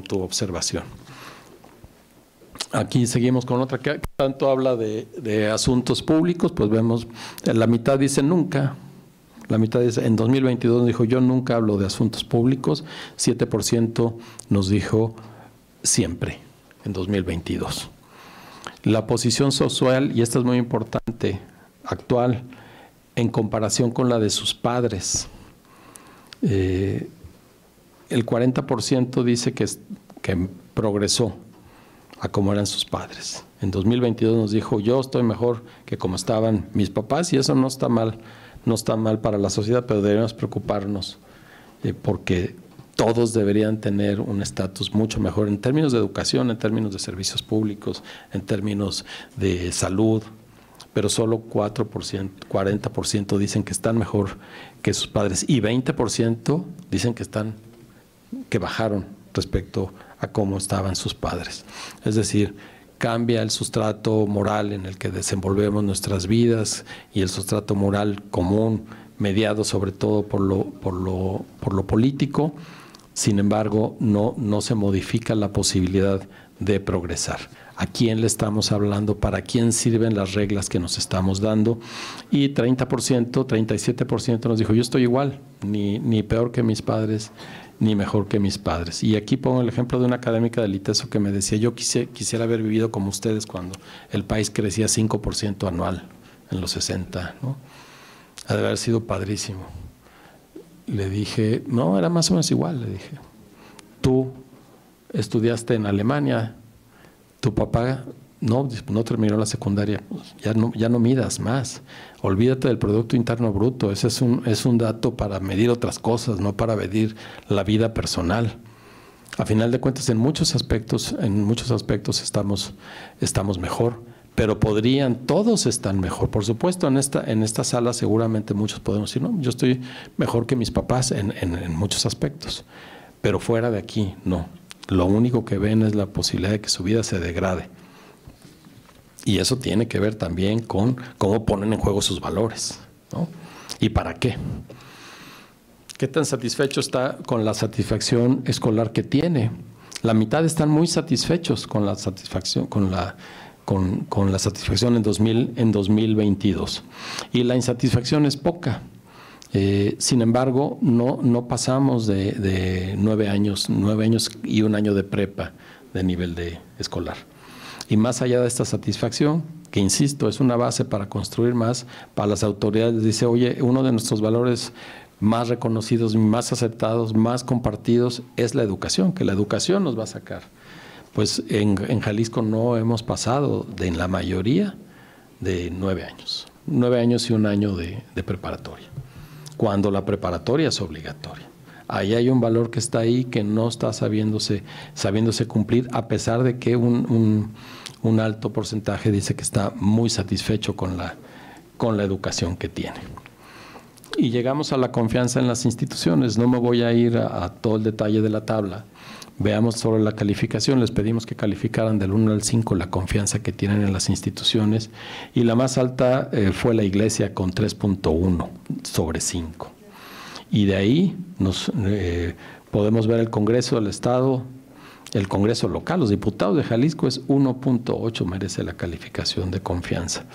tu observación. Aquí seguimos con otra que tanto habla de asuntos públicos, pues vemos, la mitad dice nunca, la mitad dice, en 2022 dijo yo nunca hablo de asuntos públicos, 7% nos dijo siempre, en 2022. La posición social, y esta es muy importante, actual, en comparación con la de sus padres, el 40% dice que progresó a como eran sus padres. En 2022 nos dijo, yo estoy mejor que como estaban mis papás, y eso no está mal para la sociedad, pero deberíamos preocuparnos porque todos deberían tener un estatus mucho mejor en términos de educación, en términos de servicios públicos, en términos de salud, pero solo 40% dicen que están mejor que sus padres y 20% dicen que bajaron respecto a cómo estaban sus padres. Es decir, cambia el sustrato moral en el que desenvolvemos nuestras vidas y el sustrato moral común, mediado sobre todo por lo político. Sin embargo, no se modifica la posibilidad de progresar. ¿A quién le estamos hablando? ¿Para quién sirven las reglas que nos estamos dando? Y 37% nos dijo, yo estoy igual, ni peor que mis padres, ni mejor que mis padres. Y aquí pongo el ejemplo de una académica del ITESO que me decía, yo quisiera haber vivido como ustedes cuando el país crecía 5% anual en los 60, ¿no? Ha de haber sido padrísimo. Le dije, no, era más o menos igual, le dije. Tú estudiaste en Alemania, tu papá no terminó la secundaria, pues ya no midas más. Olvídate del Producto Interno Bruto, ese es un dato para medir otras cosas, no para medir la vida personal. A final de cuentas, en muchos aspectos estamos mejor, pero todos están mejor. Por supuesto, en esta sala seguramente muchos podemos decir, no, yo estoy mejor que mis papás en muchos aspectos, pero fuera de aquí, no. Lo único que ven es la posibilidad de que su vida se degrade. Y eso tiene que ver también con cómo ponen en juego sus valores, ¿no? ¿Y para qué? ¿Qué tan satisfecho está con la satisfacción escolar que tiene? La mitad están muy satisfechos con la satisfacción, con la satisfacción en 2022. Y la insatisfacción es poca. Sin embargo, no pasamos de 9 años y 1 año de prepa de nivel escolar. Y más allá de esta satisfacción, que insisto, es una base para construir más, para las autoridades, dice, oye, uno de nuestros valores más reconocidos, más aceptados, más compartidos, es la educación, que la educación nos va a sacar. Pues en Jalisco no hemos pasado en la mayoría de 9 años. 9 años y 1 año de preparatoria, cuando la preparatoria es obligatoria. Ahí hay un valor que está ahí que no está sabiéndose cumplir, a pesar de que un alto porcentaje dice que está muy satisfecho con la educación que tiene. Y llegamos a la confianza en las instituciones. No me voy a ir a todo el detalle de la tabla. Veamos sobre la calificación. Les pedimos que calificaran del 1 al 5 la confianza que tienen en las instituciones, y la más alta fue la Iglesia con 3.1 sobre 5. Y de ahí podemos ver el Congreso del Estado, el Congreso local, los diputados de Jalisco es 1.8, merece la calificación de confianza.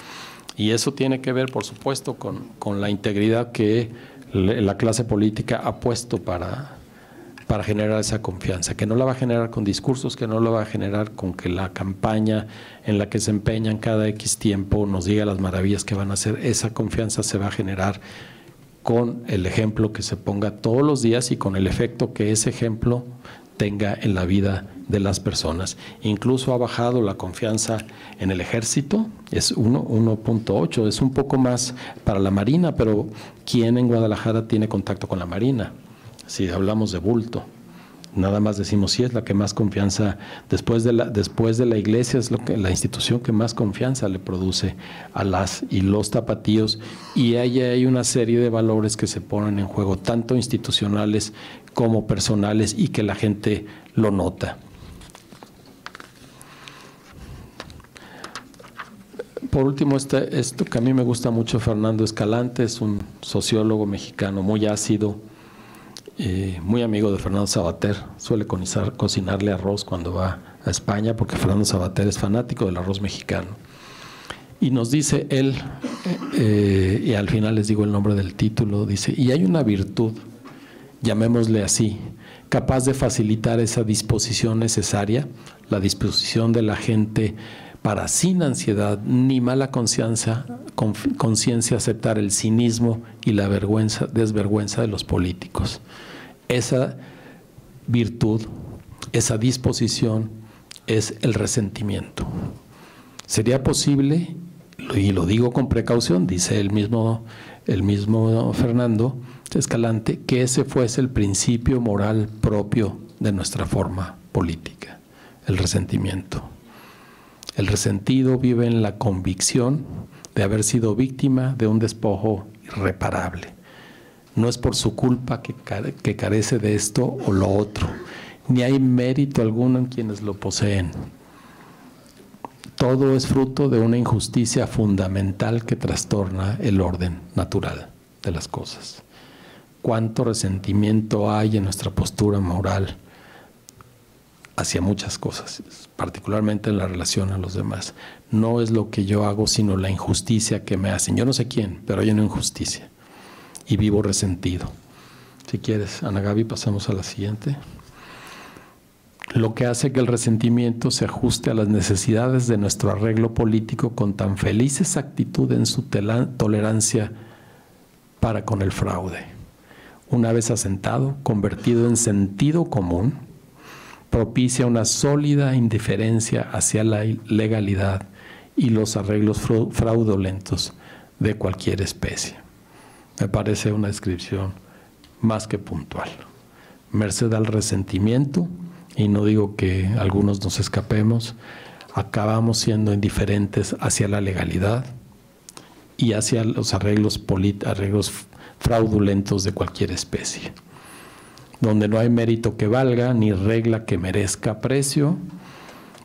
Y eso tiene que ver, por supuesto, con la integridad que la clase política ha puesto para generar esa confianza, que no la va a generar con discursos, que no la va a generar con que la campaña en la que se empeñan cada X tiempo nos diga las maravillas que van a hacer. Esa confianza se va a generar con el ejemplo que se ponga todos los días y con el efecto que ese ejemplo tenga en la vida de las personas. Incluso ha bajado la confianza en el ejército, es 1.8, es un poco más para la Marina, pero ¿quién en Guadalajara tiene contacto con la Marina? Si hablamos de bulto, nada más decimos sí, es la que más confianza, después de la Iglesia, es la institución que más confianza le produce a las y los tapatíos, y ahí hay una serie de valores que se ponen en juego, tanto institucionales como personales, y que la gente lo nota. Por último, esto que a mí me gusta mucho, Fernando Escalante, es un sociólogo mexicano muy ácido, muy amigo de Fernando Sabater, suele cocinarle arroz cuando va a España, porque Fernando Sabater es fanático del arroz mexicano. Y nos dice él, y al final les digo el nombre del título, dice, y hay una virtud, llamémosle así, capaz de facilitar esa disposición necesaria, la disposición de la gente para, sin ansiedad ni mala conciencia, aceptar el cinismo y la desvergüenza de los políticos. Esa virtud, esa disposición es el resentimiento. ¿Sería posible, y lo digo con precaución, dice el mismo Fernando Escalante, que ese fuese el principio moral propio de nuestra forma política, el resentimiento? El resentido vive en la convicción de haber sido víctima de un despojo irreparable. No es por su culpa que carece de esto o lo otro, ni hay mérito alguno en quienes lo poseen. Todo es fruto de una injusticia fundamental que trastorna el orden natural de las cosas. Cuánto resentimiento hay en nuestra postura moral hacia muchas cosas, particularmente en la relación a los demás. No es lo que yo hago, sino la injusticia que me hacen. Yo no sé quién, pero hay una injusticia y vivo resentido. Si quieres, Ana Gaby, pasamos a la siguiente. Lo que hace que el resentimiento se ajuste a las necesidades de nuestro arreglo político con tan feliz exactitud en su tolerancia para con el fraude. Una vez asentado, convertido en sentido común, propicia una sólida indiferencia hacia la legalidad y los arreglos fraudulentos de cualquier especie. Me parece una descripción más que puntual. Merced al resentimiento, y no digo que algunos nos escapemos, acabamos siendo indiferentes hacia la legalidad y hacia los arreglos fraudulentos de cualquier especie. Donde no hay mérito que valga, ni regla que merezca aprecio,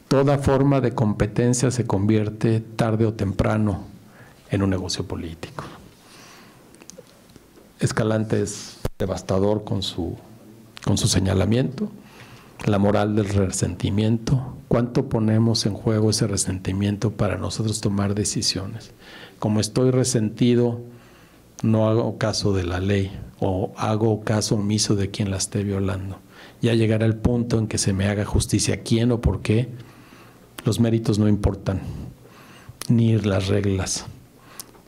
toda forma de competencia se convierte tarde o temprano en un negocio político. Escalante es devastador con su señalamiento. La moral del resentimiento. ¿Cuánto ponemos en juego ese resentimiento para nosotros tomar decisiones? Como estoy resentido, no hago caso de la ley o hago caso omiso de quien la esté violando. Ya llegará el punto en que se me haga justicia quién o por qué. Los méritos no importan, ni las reglas.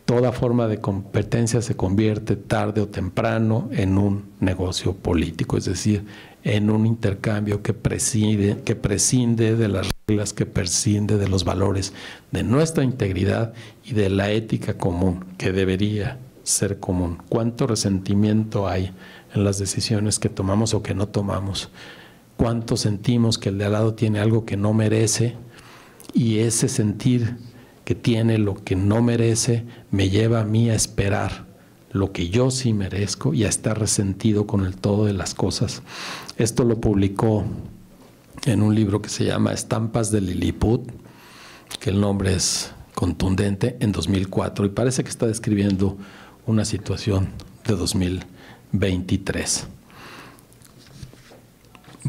Toda forma de competencia se convierte tarde o temprano en un negocio político, es decir, en un intercambio que prescinde de las reglas, que prescinde de los valores de nuestra integridad y de la ética común, que debería ser común. ¿Cuánto resentimiento hay en las decisiones que tomamos o que no tomamos? ¿Cuánto sentimos que el de al lado tiene algo que no merece? Y ese sentir que tiene lo que no merece me lleva a mí a esperar lo que yo sí merezco y a estar resentido con el todo de las cosas. Esto lo publicó en un libro que se llama Estampas de Lilliput, que el nombre es contundente, en 2004, y parece que está describiendo una situación de 2023.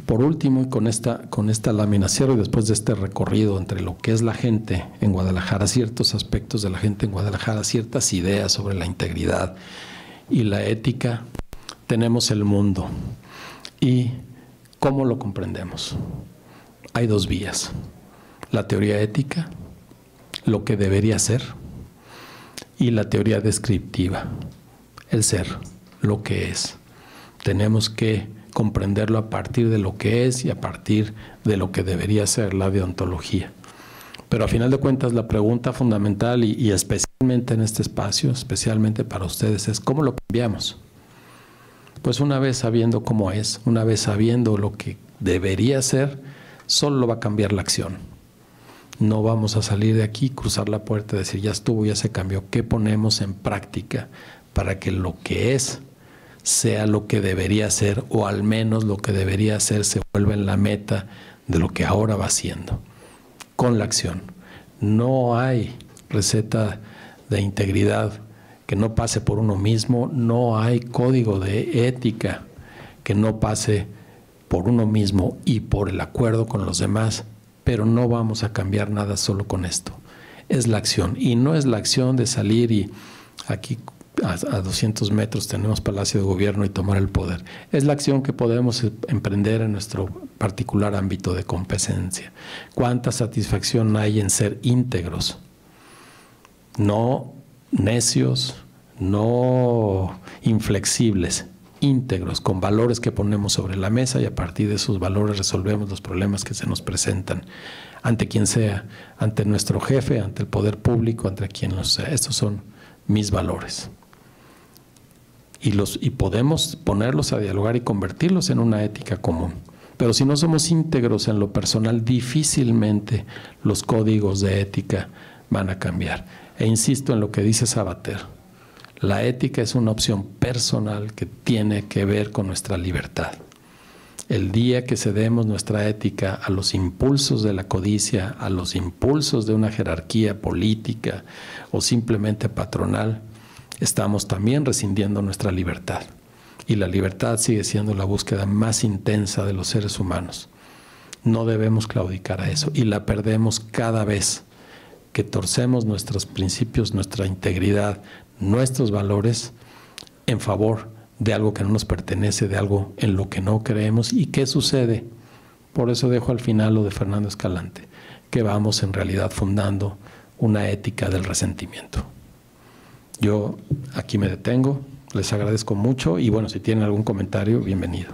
Por último, y con esta lámina cierro, y después de este recorrido entre lo que es la gente en Guadalajara, ciertos aspectos de la gente en Guadalajara, ciertas ideas sobre la integridad y la ética, tenemos el mundo. ¿Y cómo lo comprendemos? Hay dos vías: la teoría ética, lo que debería ser, y la teoría descriptiva, el ser, lo que es. Tenemos que comprenderlo a partir de lo que es y a partir de lo que debería ser la deontología. Pero a final de cuentas la pregunta fundamental y especialmente en este espacio, especialmente para ustedes, es ¿cómo lo cambiamos? Pues una vez sabiendo cómo es, una vez sabiendo lo que debería ser, solo va a cambiar la acción. No vamos a salir de aquí, cruzar la puerta y decir ya estuvo, ya se cambió. ¿Qué ponemos en práctica para que lo que es sea lo que debería ser, o al menos lo que debería ser se vuelva en la meta de lo que ahora va siendo? Con la acción. No hay receta de integridad que no pase por uno mismo, no hay código de ética que no pase por uno mismo y por el acuerdo con los demás, pero no vamos a cambiar nada solo con esto. Es la acción, y no es la acción de salir y aquí a 200 metros tenemos Palacio de Gobierno y tomar el poder. Es la acción que podemos emprender en nuestro particular ámbito de competencia. ¿Cuánta satisfacción hay en ser íntegros? No necios, no inflexibles, íntegros, con valores que ponemos sobre la mesa y a partir de esos valores resolvemos los problemas que se nos presentan ante quien sea, ante nuestro jefe, ante el poder público, ante quien nos sea. Estos son mis valores. Y podemos ponerlos a dialogar y convertirlos en una ética común. Pero si no somos íntegros en lo personal, difícilmente los códigos de ética van a cambiar. E insisto en lo que dice Sabater: la ética es una opción personal que tiene que ver con nuestra libertad. El día que cedemos nuestra ética a los impulsos de la codicia, a los impulsos de una jerarquía política o simplemente patronal, estamos también rescindiendo nuestra libertad. Y la libertad sigue siendo la búsqueda más intensa de los seres humanos. No debemos claudicar a eso, y la perdemos cada vez que torcemos nuestros principios, nuestra integridad, nuestros valores en favor de algo que no nos pertenece, de algo en lo que no creemos. ¿Y qué sucede? Por eso dejo al final lo de Fernando Escalante, que vamos en realidad fundando una ética del resentimiento. Yo aquí me detengo, les agradezco mucho y bueno, si tienen algún comentario, bienvenido.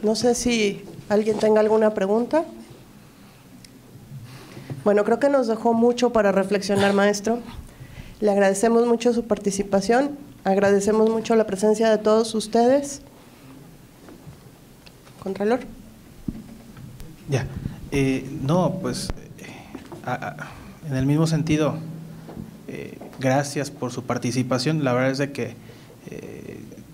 No sé si alguien tenga alguna pregunta. Bueno, creo que nos dejó mucho para reflexionar, maestro. Le agradecemos mucho su participación, agradecemos mucho la presencia de todos ustedes. Contralor. Ya, no, pues en el mismo sentido, gracias por su participación. La verdad es de que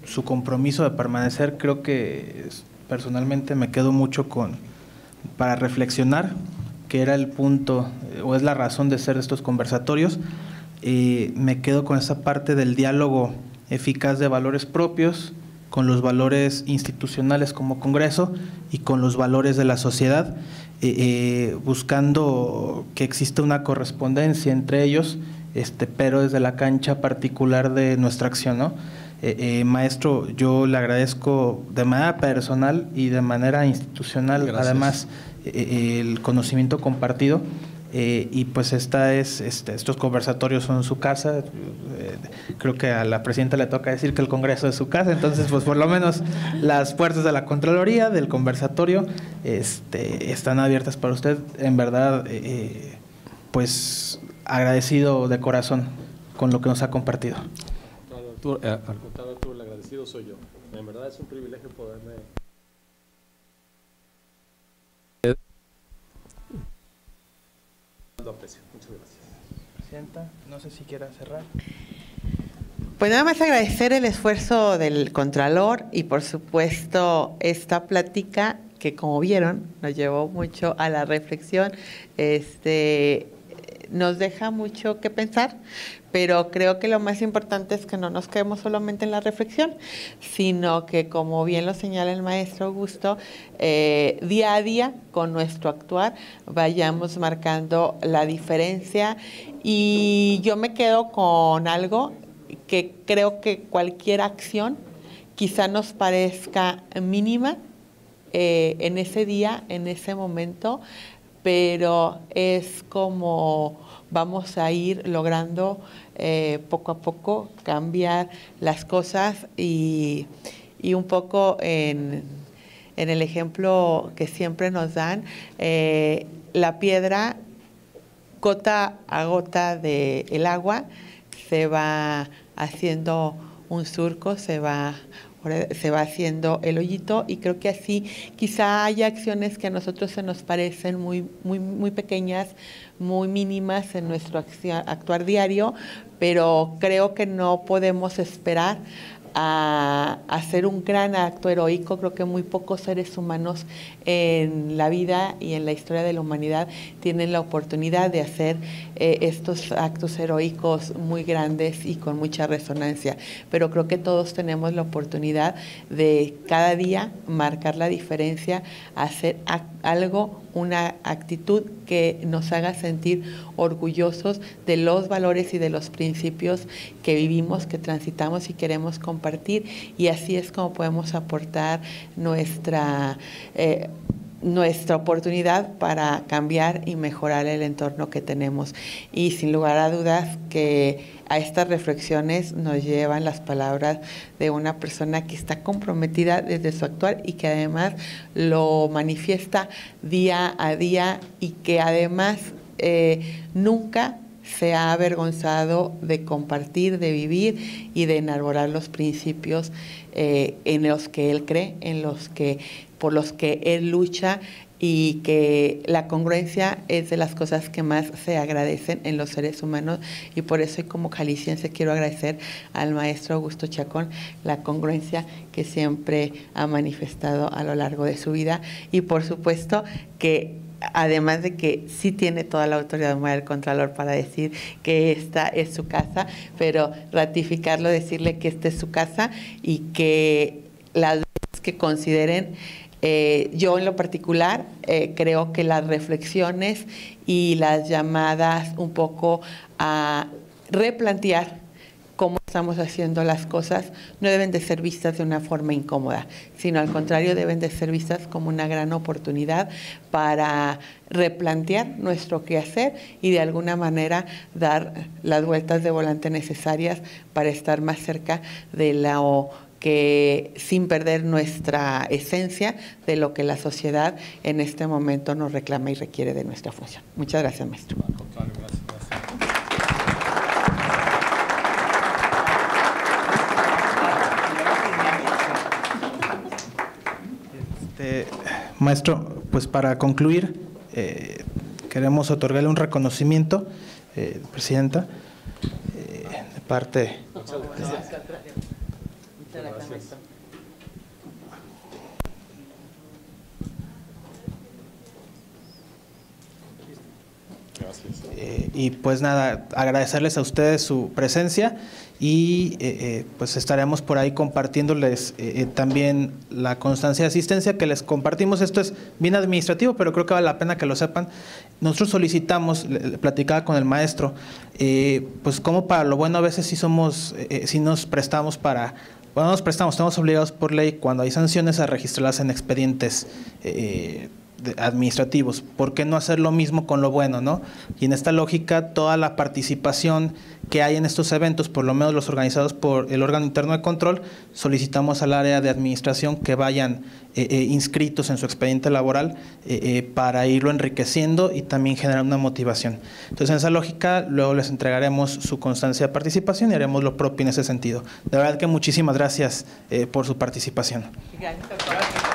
su compromiso de permanecer, creo que personalmente me quedo mucho para reflexionar, que era el punto o es la razón de ser de estos conversatorios. Me quedo con esa parte del diálogo eficaz de valores propios, con los valores institucionales como Congreso y con los valores de la sociedad, buscando que exista una correspondencia entre ellos, pero desde la cancha particular de nuestra acción, ¿no? Maestro, yo le agradezco de manera personal y de manera institucional, gracias. Además, el conocimiento compartido. Y pues estos conversatorios son su casa. Creo que a la presidenta le toca decir que el Congreso es su casa, entonces pues por lo menos las puertas de la Contraloría, del conversatorio, están abiertas para usted. En verdad, pues agradecido de corazón con lo que nos ha compartido. Al contrario, Arturo, el agradecido soy yo. En verdad es un privilegio poderme... Lo aprecio. Muchas gracias. Presidenta, no sé si quiera cerrar. Pues nada más agradecer el esfuerzo del Contralor y por supuesto esta plática que, como vieron, nos llevó mucho a la reflexión. Nos deja mucho que pensar, pero creo que lo más importante es que no nos quedemos solamente en la reflexión, sino que, como bien lo señala el maestro Augusto, día a día, con nuestro actuar, vayamos marcando la diferencia. Y yo me quedo con algo que creo que cualquier acción quizá nos parezca mínima en ese día, en ese momento, pero es como vamos a ir logrando poco a poco cambiar las cosas y un poco en el ejemplo que siempre nos dan, la piedra, gota a gota del agua, se va haciendo un surco, se va haciendo el hoyito, y creo que así quizá haya acciones que a nosotros se nos parecen muy pequeñas, muy mínimas en nuestro actuar diario, pero creo que no podemos esperar a hacer un gran acto heroico. Creo que muy pocos seres humanos en la vida y en la historia de la humanidad tienen la oportunidad de hacer estos actos heroicos muy grandes y con mucha resonancia, pero creo que todos tenemos la oportunidad de cada día marcar la diferencia, hacer algo, una actitud que nos haga sentir orgullosos de los valores y de los principios que vivimos, que transitamos y queremos compartir, y así es como podemos aportar nuestra oportunidad para cambiar y mejorar el entorno que tenemos. Y sin lugar a dudas que a estas reflexiones nos llevan las palabras de una persona que está comprometida desde su actuar y que además lo manifiesta día a día, y que además nunca se ha avergonzado de compartir, de vivir y de enarbolar los principios en los que él cree, por los que él lucha, y que la congruencia es de las cosas que más se agradecen en los seres humanos, y por eso, y como jalisciense, quiero agradecer al maestro Augusto Chacón la congruencia que siempre ha manifestado a lo largo de su vida, y por supuesto que además de que sí tiene toda la autoridad moral del Contralor para decir que esta es su casa, pero ratificarlo, decirle que esta es su casa y que las veces que consideren, yo en lo particular creo que las reflexiones y las llamadas un poco a replantear cómo estamos haciendo las cosas no deben de ser vistas de una forma incómoda, sino al contrario, deben de ser vistas como una gran oportunidad para replantear nuestro quehacer y de alguna manera dar las vueltas de volante necesarias para estar más cerca de lo que sin perder nuestra esencia de lo que la sociedad en este momento nos reclama y requiere de nuestra función. Muchas gracias, maestro. Maestro, pues para concluir, queremos otorgarle un reconocimiento, Presidenta, de parte. Muchas gracias. Y pues nada, agradecerles a ustedes su presencia y pues estaremos por ahí compartiéndoles también la constancia de asistencia que les compartimos. Esto es bien administrativo, pero creo que vale la pena que lo sepan. Nosotros solicitamos, platicaba con el maestro, pues como para lo bueno a veces sí nos prestamos para… Bueno, nos prestamos, estamos obligados por ley cuando hay sanciones a registrarlas en expedientes administrativos. ¿Por qué no hacer lo mismo con lo bueno, no? Y en esta lógica, toda la participación que hay en estos eventos, por lo menos los organizados por el órgano interno de control, solicitamos al área de administración que vayan inscritos en su expediente laboral para irlo enriqueciendo y también generar una motivación. Entonces, en esa lógica, luego les entregaremos su constancia de participación y haremos lo propio en ese sentido. De verdad que muchísimas gracias por su participación. Gracias.